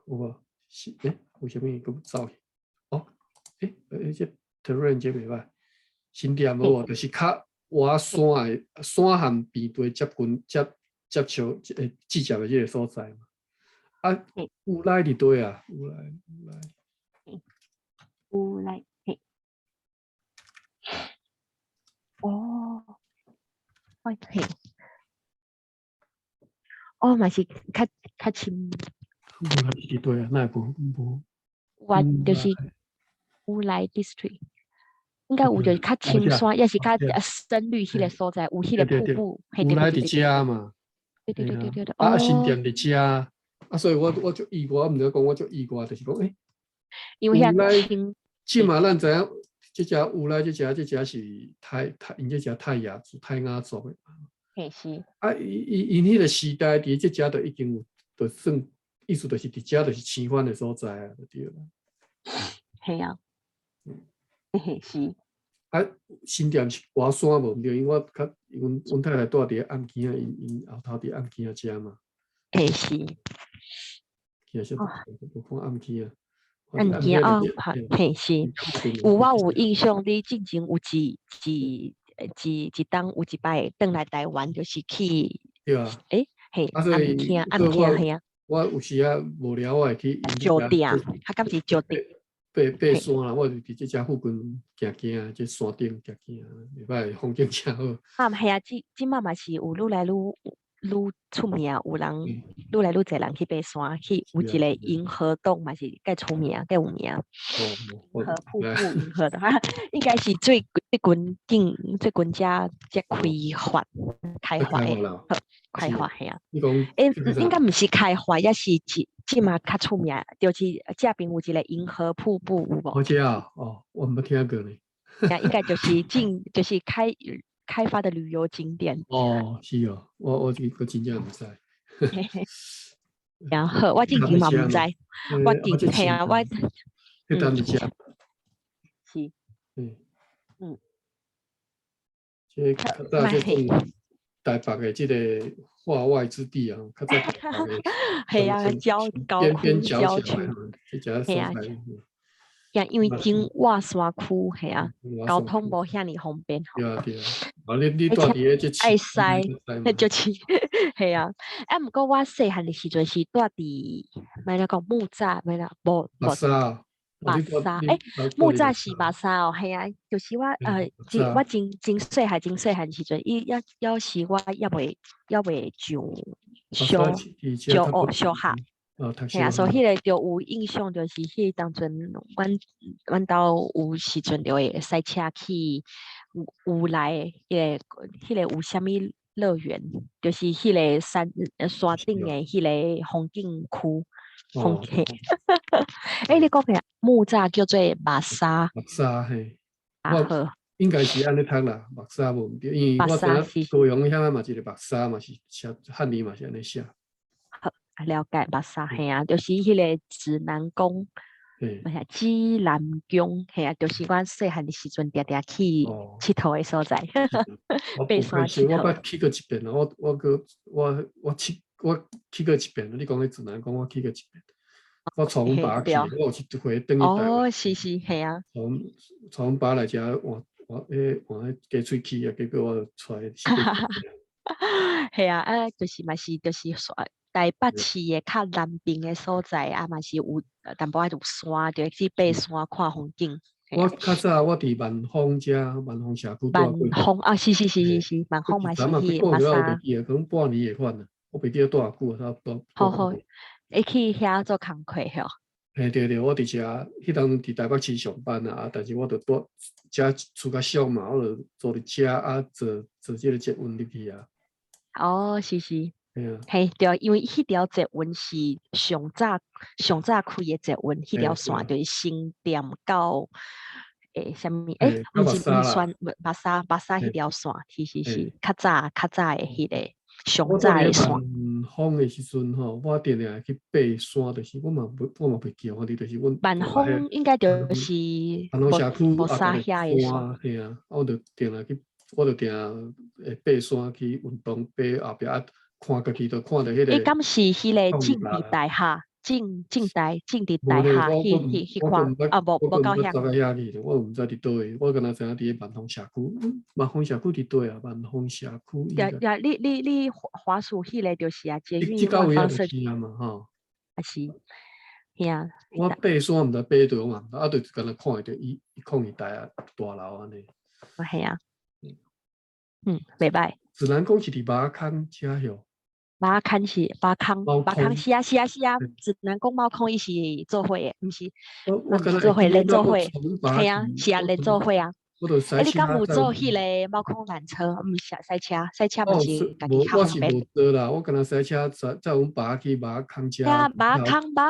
有无？是为什么佮走去？这 terrain 这袂歹，新店无，就是较挖山的山和边堆接近接触直接的这个所在嘛。有来伫堆啊，有来嘿。嘿。嘛是较深。伫对啊，那无。我就是乌来 district， 应该有就是较深山，也是较深绿迄个所在，有迄个瀑布。乌来伫遮嘛。对。新店伫遮，所以我就意外，我毋知讲，我就意外，就是讲，因为遐即嘛咱知影，即只乌来，即只是因即只泰雅族的。是。因迄个时代伫即只就已经有，就算意思就是伫遮就是青番的所在啊，就对了。系啊，嘿是。啊，新店是跋山无毋对，因为我较阮太太住伫暗坑啊，因后头伫暗坑遮嘛，嘿是。其实无看暗坑啊。暗坑啊，嘿是。我有印象，你之前有一当有一摆转来台湾，就是去。对啊。嘿，啊，所以暗坑嘿啊。我有时啊无聊，我会去酒店，他敢是酒店。爬山啦，我就伫即遮附近行行，即山顶行行，袂歹，风景真好。系啊，即马嘛是有愈来愈出名，有人愈来愈侪人去爬山，去有一个银河洞嘛是介出名，介有名。银河瀑布，银河的，应该是最近遮开发的，开发系啊。你讲，应该毋是开发，也是即马较出名，就是遮边有一个银河瀑布，有无？好似啊，我没听过呢。应该就是开发的旅游景点。是哦，我真正唔知。然后我之前嘛唔知，我系啊，我迄单是遮。是。即较早即种台北的即个化外之地啊，较早台北系啊，边郊区，即遮所在。因为真外山区系啊，交通无遐尼方便。对啊。你住伫个即爱塞，就是系啊。毋过我细汉的时阵是住伫，咪讲木栅，咪啦，无沙。木栅是木栅哦，系啊，就是我我真细汉时阵，要是我也未上小学。系啊，所以迄个就有印象，就是迄当阵，阮兜有时阵就会赛车去有来迄个有啥物乐园，就是迄个山顶的迄个风景区。风景。你讲嘅木栅叫做目沙。目沙嘿。我应该是安尼读啦，目沙无毋对，因为我知影高雄遐嘛是一个目沙嘛，是汉语嘛是安尼写。了解目沙系啊，就是迄个指南宫，指南宫系啊，就是我细汉的时阵常常去佚佗的所在。爬山佚佗。我捌去过一遍啦，我去过一遍。你讲的指南宫，我去过一遍。我从爸去，我有一回等于台湾。是系啊。从爸来遮换加喙齿啊，结果我出来死过。系啊，就是嘛是就是台北市的较南边的所在啊，嘛是有淡薄仔有山，就去爬山看风景。我较早我伫万丰遮，万丰社区。万丰啊，是，万丰嘛是去目沙。可能半年会返啦，我袂记得多少久，差不多。好，会去遐做工课吼。对，我伫遮，迄当伫台北市上班啊，但是我就住遮厝较小嘛，我就坐伫遮啊，坐即个捷运入去啊。是。嘿，对，因为迄条捷运是上早开的捷运，迄条线就是新店到啥物？毋是算目沙迄条线，是较早的迄个上早的线。万丰的时阵吼，我定定去爬山，就是我嘛袂记我哋就是阮。万丰应该就是万丰社区无沙遐的山。系啊，我就定会爬山去运动，爬后壁啊。看过去就看到迄个。敢是迄个静地大厦，静地大厦去看啊？无到遐。我毋知伫倒位，我敢若知影伫万丰社区。万丰社区伫倒啊？万丰社区。你华属迄个就是啊，捷运万方社区啊嘛，吼。是，系啊。我爬山毋知爬倒嘛，就敢若看到伊控伊大楼安尼。系啊。袂歹。指南宫是伫马坑遮哟。马坑是是啊，指南宫猫空伊是做伙的，毋是？我做伙连做伙，系啊，是啊，连做伙啊。你敢有做迄个猫空缆车？毋是赛车嘛是家己较方便。我是无做啦，我敢若赛车载阮爸去马坑遮。马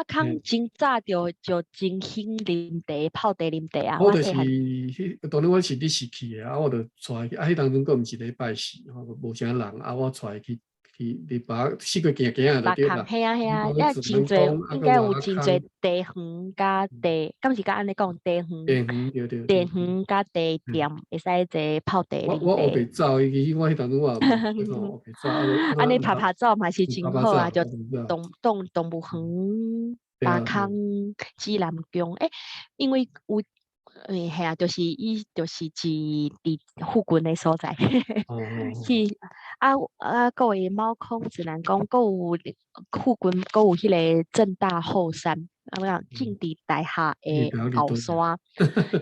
坑真早就真兴啉茶、泡茶啉茶啊。我就是当年我是你是去的啊，我就带去啊。迄当阵佫毋是礼拜四，无啥人啊，我带去伫把四个行行就对啦。系啊，啊，真侪应该有真侪地方加地，敢是甲安尼讲地方？地方对。地方加地店，会使坐泡地我啉学袂走，伊我迄当阵我学袂走，安尼拍照嘛是真好啊，就动物园、巴康、指南宫，因为有系啊，就是伊就是伫附近的所在，是各位猫空指南宫，各有附近，各有迄个正大后山。我讲近地大厦的后山，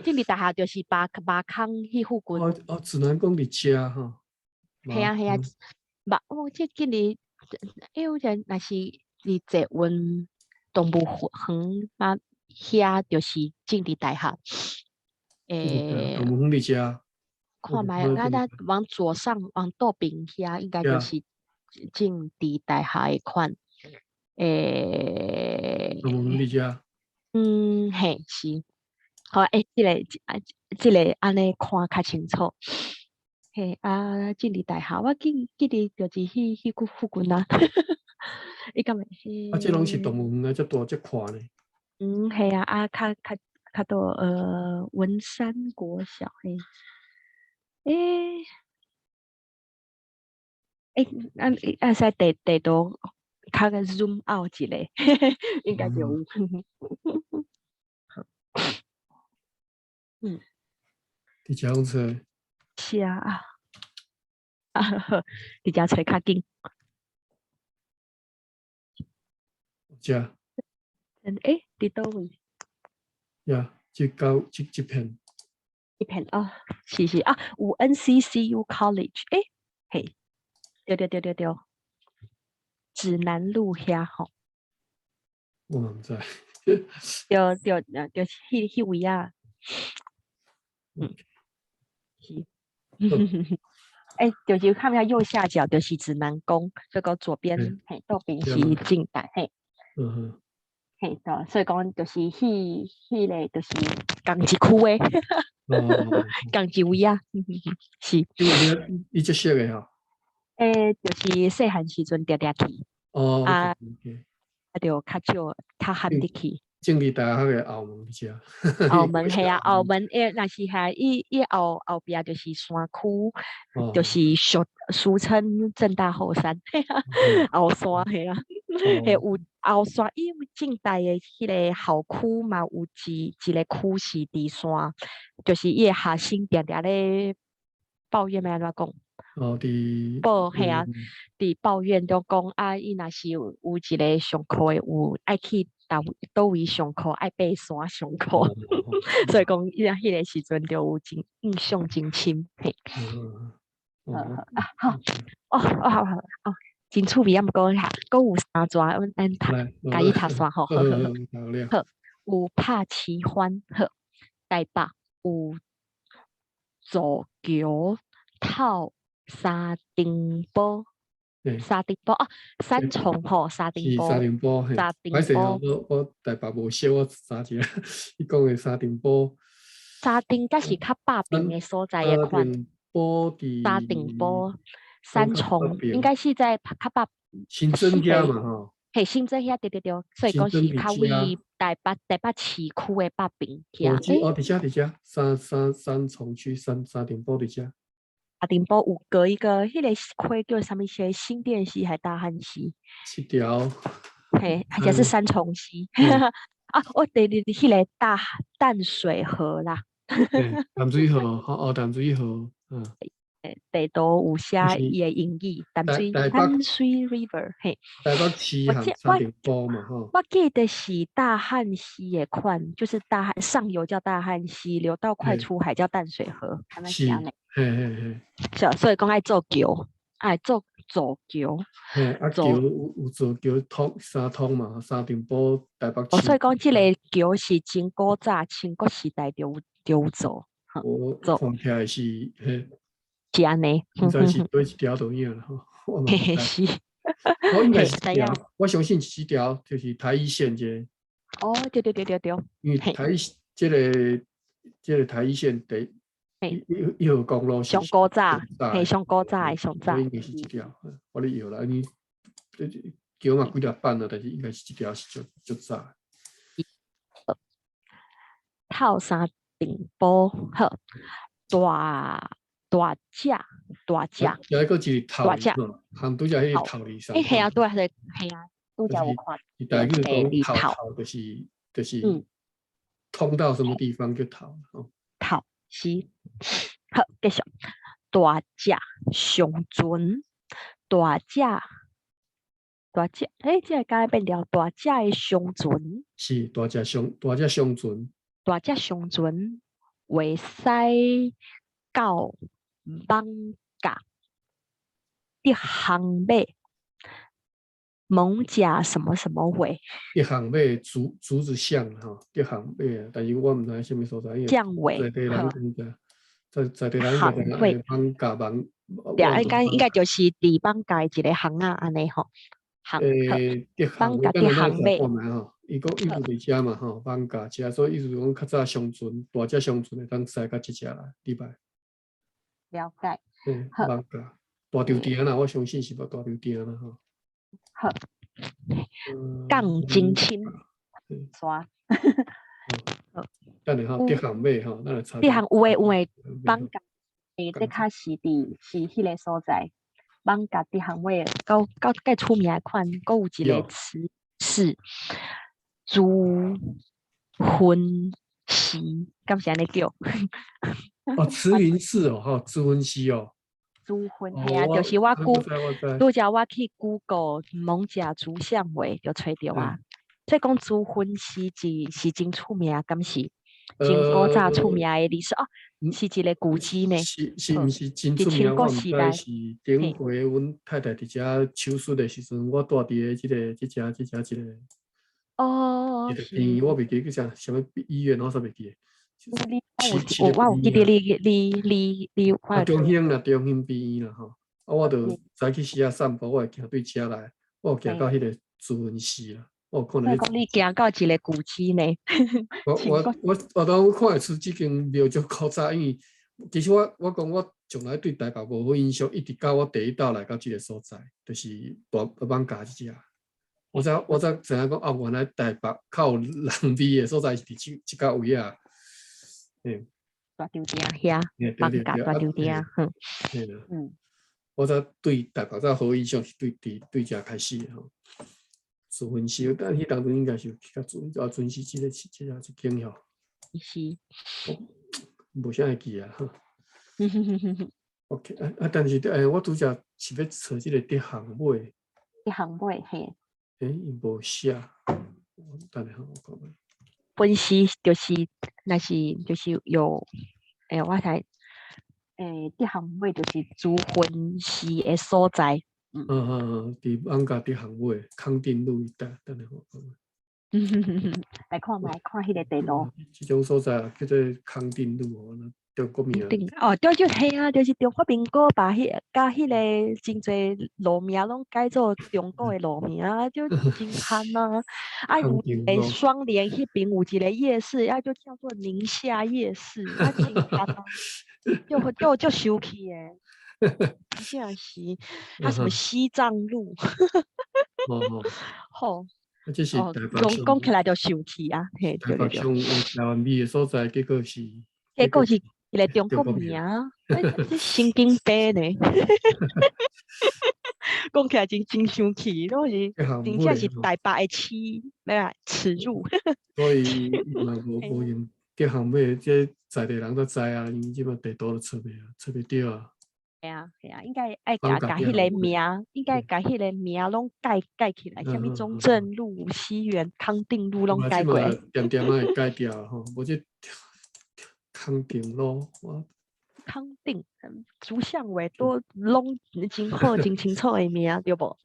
近地大厦就是巴康迄附近。指南宫伫遮吼。系啊，即近地，我觉若是伫坐运动物园嘛，遐就是近地大厦。动物园伫遮。看卖，咱往左上往右边遐，应该就是近地大厦的款。动物园伫遮。嘿是。好，即个安尼看较清楚。嘿近地大厦，我记得就是迄附近啊。伊敢会？这拢是动物园啊，遮大遮宽呢。系啊，较多文山国小嘿。使地图较个 zoom out 一下，应该就有。伫遮用找。是啊，伫遮找较紧。遮。伫倒位？即片。一片啊，是啊，有 NCCU College， 嘿，对，指南路遐吼。我嘛毋知。就是迄位啊。是。就是看下右下角就是指南宫，所以讲左边嘿，右边是近代嘿。嘿，对，所以讲就是迄个就是同一区的。同一位啊。是。伊即色的吼。就是细汉时阵常去。就较少较罕得去。政治大学的后门伫遮。后门系啊，后门若是遐伊后边就是山区，就是俗称正大后山。后山系啊，有后山，因为近代的迄个校区嘛，有一个区是伫山，就是伊的学生常常咧抱怨安怎讲。系啊，伫抱怨就讲伊若是有一个上课的有爱去倒位上课，爱爬山上课。所以讲伊迄个时阵就有印象真深。嘿。好，真趣味啊！毋过哈，佫有三抓，家己读煞吼。好，有拍市番，台北有造桥套沙丁堡。三重吼，沙丁堡。沙丁堡，我台北无熟，我查一下。你讲的沙丁堡。沙丁才是较北边的所在的款。沙丁堡，三重应该是在较北。新庄遐嘛吼。嘿，新庄遐对，所以讲是较位台北市区的北边遐。伫遮，三重区沙丁堡伫遮。沙丁堡有隔一个迄个区叫啥物溪？新店溪还大汉溪？一条。嘿，而且是三重溪。我对迄个淡水河啦。淡水河，淡水河。地图有写伊的英语，淡水 River。嘿，台北市和沙丁堡嘛吼。我记得是大汉溪的款，就是大汉上游叫大汉溪，流到快出海叫淡水河。是。嘿。所以讲爱做桥，爱做桥。桥有做桥三通嘛，沙丁堡台北市。所以讲即个桥是真古早清国时代就有做。看起来是是安尼。毋知是对一条倒影啦吼。是。我应该是一条，我相信是一条，就是台一线这。对。因为台一这个台一线一号公路上古早，嘿，上古早的上早。应该是一条，我咧摇啦，你桥嘛几条板了，但是应该是一条是就早。透山顶坡好，大只，有一个是头里吼，含拄则迄个头里上。嘿啊，对啊，嘿啊，拄则我看。伊大概讲头就是通到什么地方就头哦。头是好，继续大只上船，大只，这该变掉大只的上船。是大只上船。大只上船会使到艋舺一行马，蒙甲什么什么尾？一行马竹子巷哈，一行马，但是我唔知什么所在，因为降尾。在地人讲的，在地人讲的艋舺应该就是伫艋舺一个行啊，安尼吼。艋舺啲行马。伊讲伊伫遮嘛吼，艋舺遮，所以意思讲较早上船，大只上船会当驶到即只来，礼拜。了解。艋舺大条店啦，我相信是无大条店啦吼。好。杠精青。刷。等下吼，啲行尾吼，咱来查。啲行有诶，艋舺诶，即较是迄个所在。艋舺啲行尾，较出名诶款，佫有一个词是朱昏溪，敢是安尼叫？慈云寺哦，哈，朱昏溪哦。朱昏系啊，就是我拄则我去 Google 蒙甲竹巷尾就找到啊。所以讲朱昏溪是真出名，敢是真古早出名的历史哦，是一个古迹呢。是毋是真出名？我毋知是顶回阮太太伫遮手术的时阵，我住伫个即只一个。哦。是。我袂记叫啥物医院，我煞袂记。我有记得你中兴啦，中兴病院啦吼。我就早起时散步，我会行对遮来，我有行到迄个朱昏溪啦。我可能你行到一个古迹呢。我当看会出即间庙就古早，因为其实我讲我从来对台北无好印象，一直到我第一道来到即个所在，就是艋舺即只。我才知影讲原来台北较有人味的所在是伫即个位啊。大条店遐，艋舺大条店。我才对台北才好印象是对遮开始的吼。朱昏溪，但迄当中应该是较朱昏溪即个景吼。是。无啥会记啊。OK 但是我拄则是要找即个伫行尾。伫行尾嘿。伊无写。等下我讲。分析就是就是有，我睇，啲行尾就是朱昏溪的所在。伫艋舺伫行尾，康定路一带，等下我讲。来看迄个地图。即种所在叫做康定路哦，中国名。对，就系啊，就是中华民国把甲迄个真侪路名拢改做中国的路名啊，就真憨啊！有诶双连迄边有一个夜市，就叫做宁夏夜市，真憨啊！就生气诶，真正是什么西藏路。吼。这是台北上。讲起来就生气啊！嘿，台北上有台湾味的所在，结果是一个中国名，这神经病呢！讲起来真生气，都是真正是台北的耻辱。所以嘛无用叫行尾，这在地人都知啊，因为即摆地图都出袂着啊。系啊，应该爱甲迄个名，应该甲迄个名拢改起来，什么中正路、西园、康定路拢改过。点会改掉吼，无即康定路。康定、竹巷尾都拢真好、真清楚的名，对不？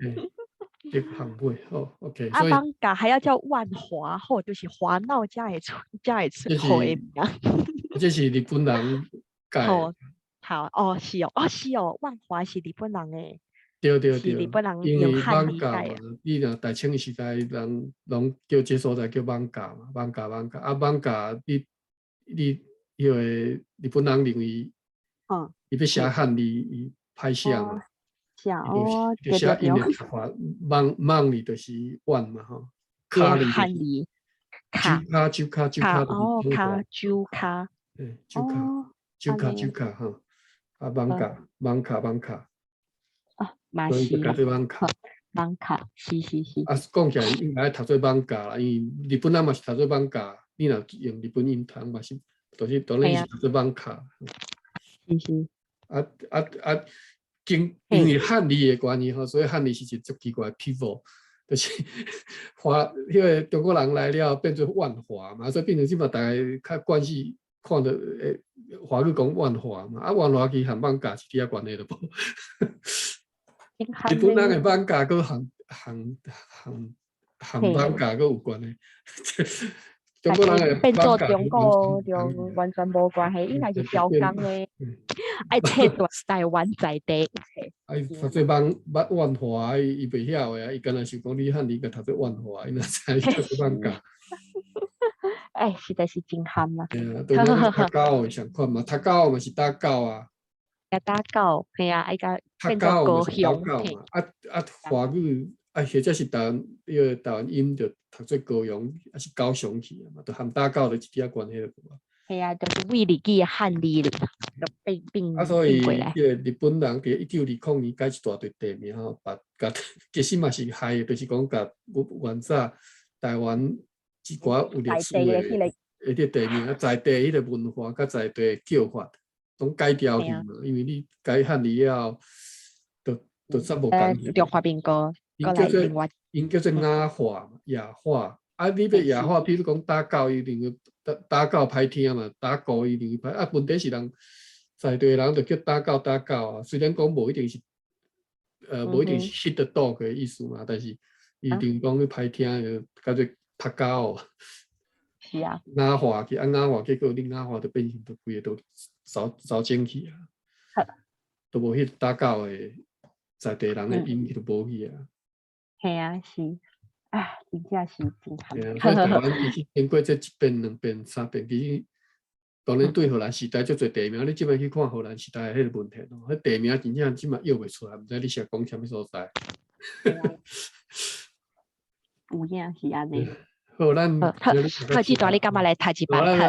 伫行尾哦 ，OK。艋舺还要叫万华，或就是华闹才会出好的名。这是日本人改。好是哦，万华是日本人诶。对，是日本人用汉语改嘛。你若大清时代人拢叫这所在叫艋舺嘛，艋舺。艋舺，你迄个日本人认为，伊要写汉字，伊歹写嘛，就写因的读法，梦里就是碗嘛吼，卡里汉字卡酒卡吼，啊网卡，所以就改做网卡。是。啊，讲起来应该读做网咖啦，因为日本人嘛是读做网咖，你若用日本音读嘛是，就是当然是读做网咖。是。因为汉字的关系吼，所以汉字是一足奇怪的 people， 就是迄个中国人来了变做万华嘛，所以变成即嘛大家较惯习看到华语讲万华嘛，啊万华其实和网咖是伫遐关系都无。日本人的网咖佮和网咖佮有关系，中国人的变做网咖中国就完全无关系，应该是调工的，爱切断台湾在地。读做万华，伊袂晓的啊，伊敢若想讲你汉字甲读做万华，伊哪知读做网咖？实在是真憨啦。对啊，读狗上款嘛，读狗嘛是打狗啊。打狗，系啊，爱甲变做高雄嘛，华语或者是台湾音就读做高雄，还是高雄去嘛，就含打狗就一点关系都无。系啊，就是为日记的汉字就并所以日本人伫1920年改一大堆地名吼，其实嘛是害的，就是讲甲原早台湾一寡有历史的迄地名，在地迄个文化甲在地叫法。拢改掉去嘛，因为你改汉字了，就煞无共去。中华民国，因叫做雅化嘛，雅化。啊，你要雅化，比如讲打狗，伊认为打狗歹听嘛，打狗伊认为歹。啊，问题是人在地人就叫打狗啊，虽然讲无一定是无一定是 hit the dog 的意思嘛，但是伊认为讲你歹听就叫做读狗。是啊。雅化去，雅化结果你雅化就变成都规个都走进去啊，都无迄打狗的在地人的音就无去啊。系啊，是，真正是真所以台湾其实经过这1遍、2遍、3遍，其实当然对荷兰时代足侪地名，你即摆去看荷兰时代迄个问题咯，迄地名真正即摆约袂出来，毋知你是讲啥物所在。有影是安尼。好，咱这段你干嘛来读一版？来，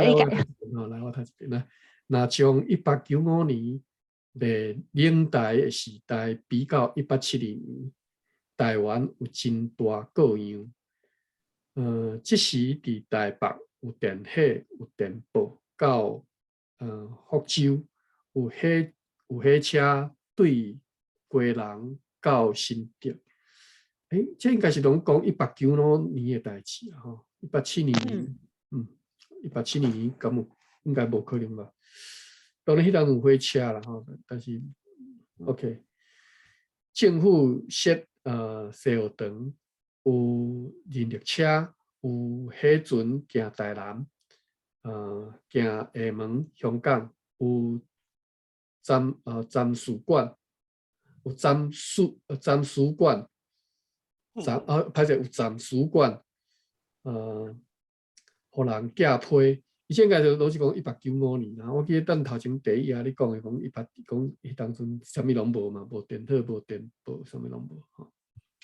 我读一遍来。若将1895年的冷台的时代比较1872年，台湾有真大各样。即时伫台北有电火、有电报，到福州有火车对归人到新竹。这应该是拢讲1895年的代志啊，吼，1872年，1872年敢有应该无可能吧？当然，迄阵有火车啦，吼，但是 OK， 政府设西澳长，有人力车，有火船行台南，行厦门、香港，有暂使馆，有暂使馆。歹势有暂使馆，互人寄批。以前应该都是讲1895年啦。我记得咱头前第一页你讲的讲讲迄当阵啥物拢无嘛，无电火、无电报，啥物拢无吼。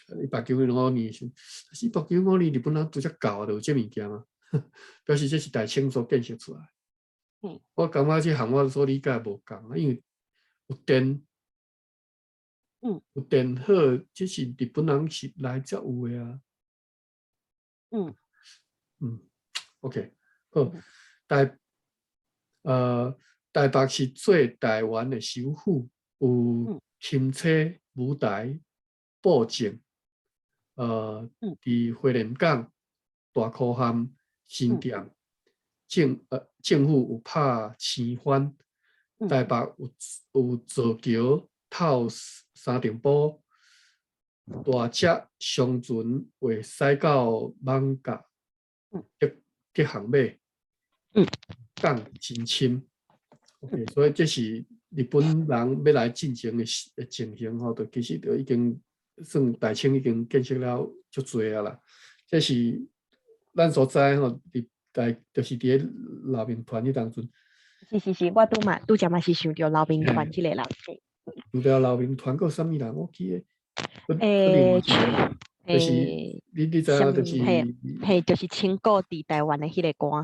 1895年是1895年日本人拄则搞的有这物件嘛，表示这是大清所建设出来。我感觉这和我所理解无共，因为有电。有电火，这是日本人是来才有的啊。OK， 好，台北是做台湾的首府，有轻车、舞台、布政，伫花莲港、大溪巷、新店，政府有拍青番，台北有造桥。透三重埔，大只商船会驶到艋舺，吉航马，港真深。OK， 所以这是日本人要来进前的情形吼，就其实就已经算大清已经建设了足侪啊啦。这是咱所在吼，就是伫老兵团迄当阵。是，我拄则嘛是想到老兵团这个人。除了老兵团，有啥物人？我记诶，就是你知影，就是清歌伫台湾的迄个歌。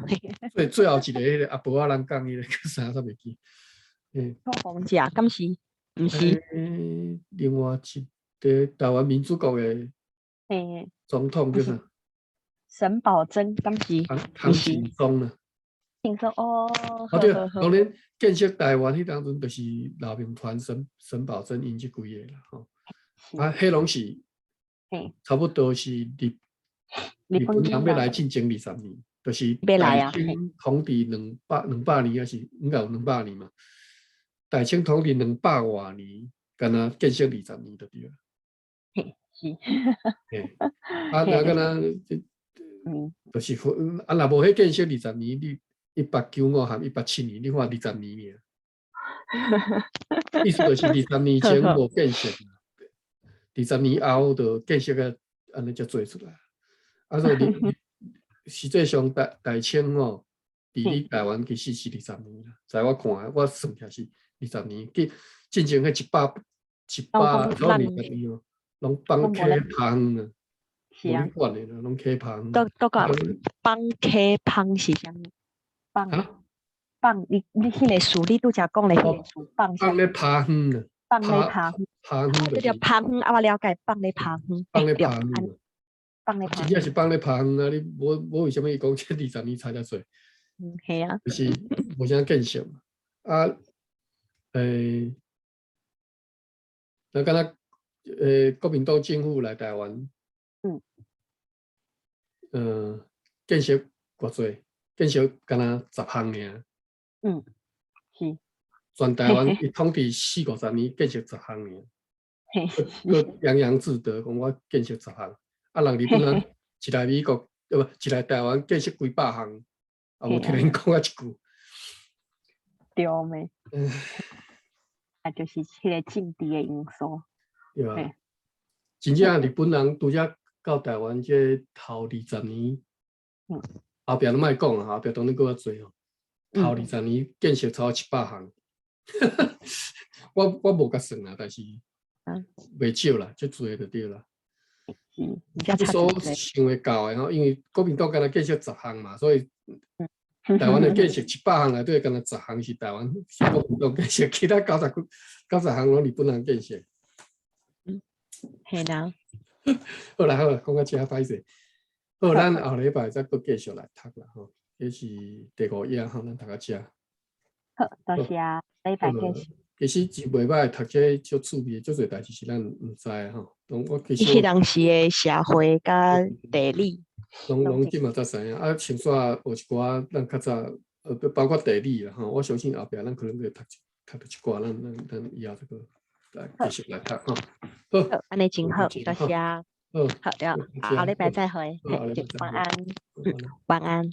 最后一个迄个阿婆仔人讲迄个叫啥都袂记。错红甲，敢是？毋是？另外一个台湾民主国的总统叫啥？沈葆桢，敢是？唐景崧啊。景崧哦。对，当然建设台湾迄当阵就是老兵团沈葆桢因即几个啦吼。迄拢是差不多是日本人要来进前20年，就是大清统治200年，还是应该有200年嘛？大清统治200多年，敢若建设20年就对了。是。那敢若就是若无迄建设20年，你1895和187年，你看20年尔，意思就是20年前无建设，20年后就建设个安尼才做出来。所以实际上大清伫你台湾其实是20年啦，在我看我算起来是20年，进前迄100年哦，拢放客芳啊，无你管的啦，拢客芳。都讲放客芳是啥物？放你迄个词，你拄则讲的迄个词，放咧拍远啊，放咧拍远，这叫拍远。我了解放咧拍远，放咧拍远，放咧拍远，真正是放咧拍远啊！你无为什么伊讲这20年才做？系啊，就是无啥建设嘛。那敢若国民党政府来台湾，建设偌济，建设敢若10项尔。是。全台湾伊统治40-50年，建设10项尔。佮洋洋自得，讲我建设10项，人日本人一来美国，一来台湾建设几百项，无听人讲一句。对咩？就是迄个政治的因素。对啊。真正日本人拄则到台湾这头20年，后壁都莫讲啊，后壁当然搁较济哦。头20年建设超700项，我无甲算啊，但是袂少啦，足济就对啦。所想会到的吼，因为国民党敢若建设10项嘛，所以台湾的建设700项内底，敢若10项是台湾是国民党建设，其他90项拢日本人建设。系啦。好啦，讲到这歹势，好，咱后礼拜再搁继续来读啦吼。这是第5页吼，咱读到这。好，多谢礼拜继续。其实真袂歹，读这足趣味，足侪代志是咱毋知吼。我其实迄当时的社会甲地理，拢即嘛才知影。像煞有一寡咱较早，包括地理啦吼。我相信后壁咱可能会读一寡，咱以后这个来继续来读吼。好，安尼真好，多谢。好了，下礼拜再会，晚安，晚安。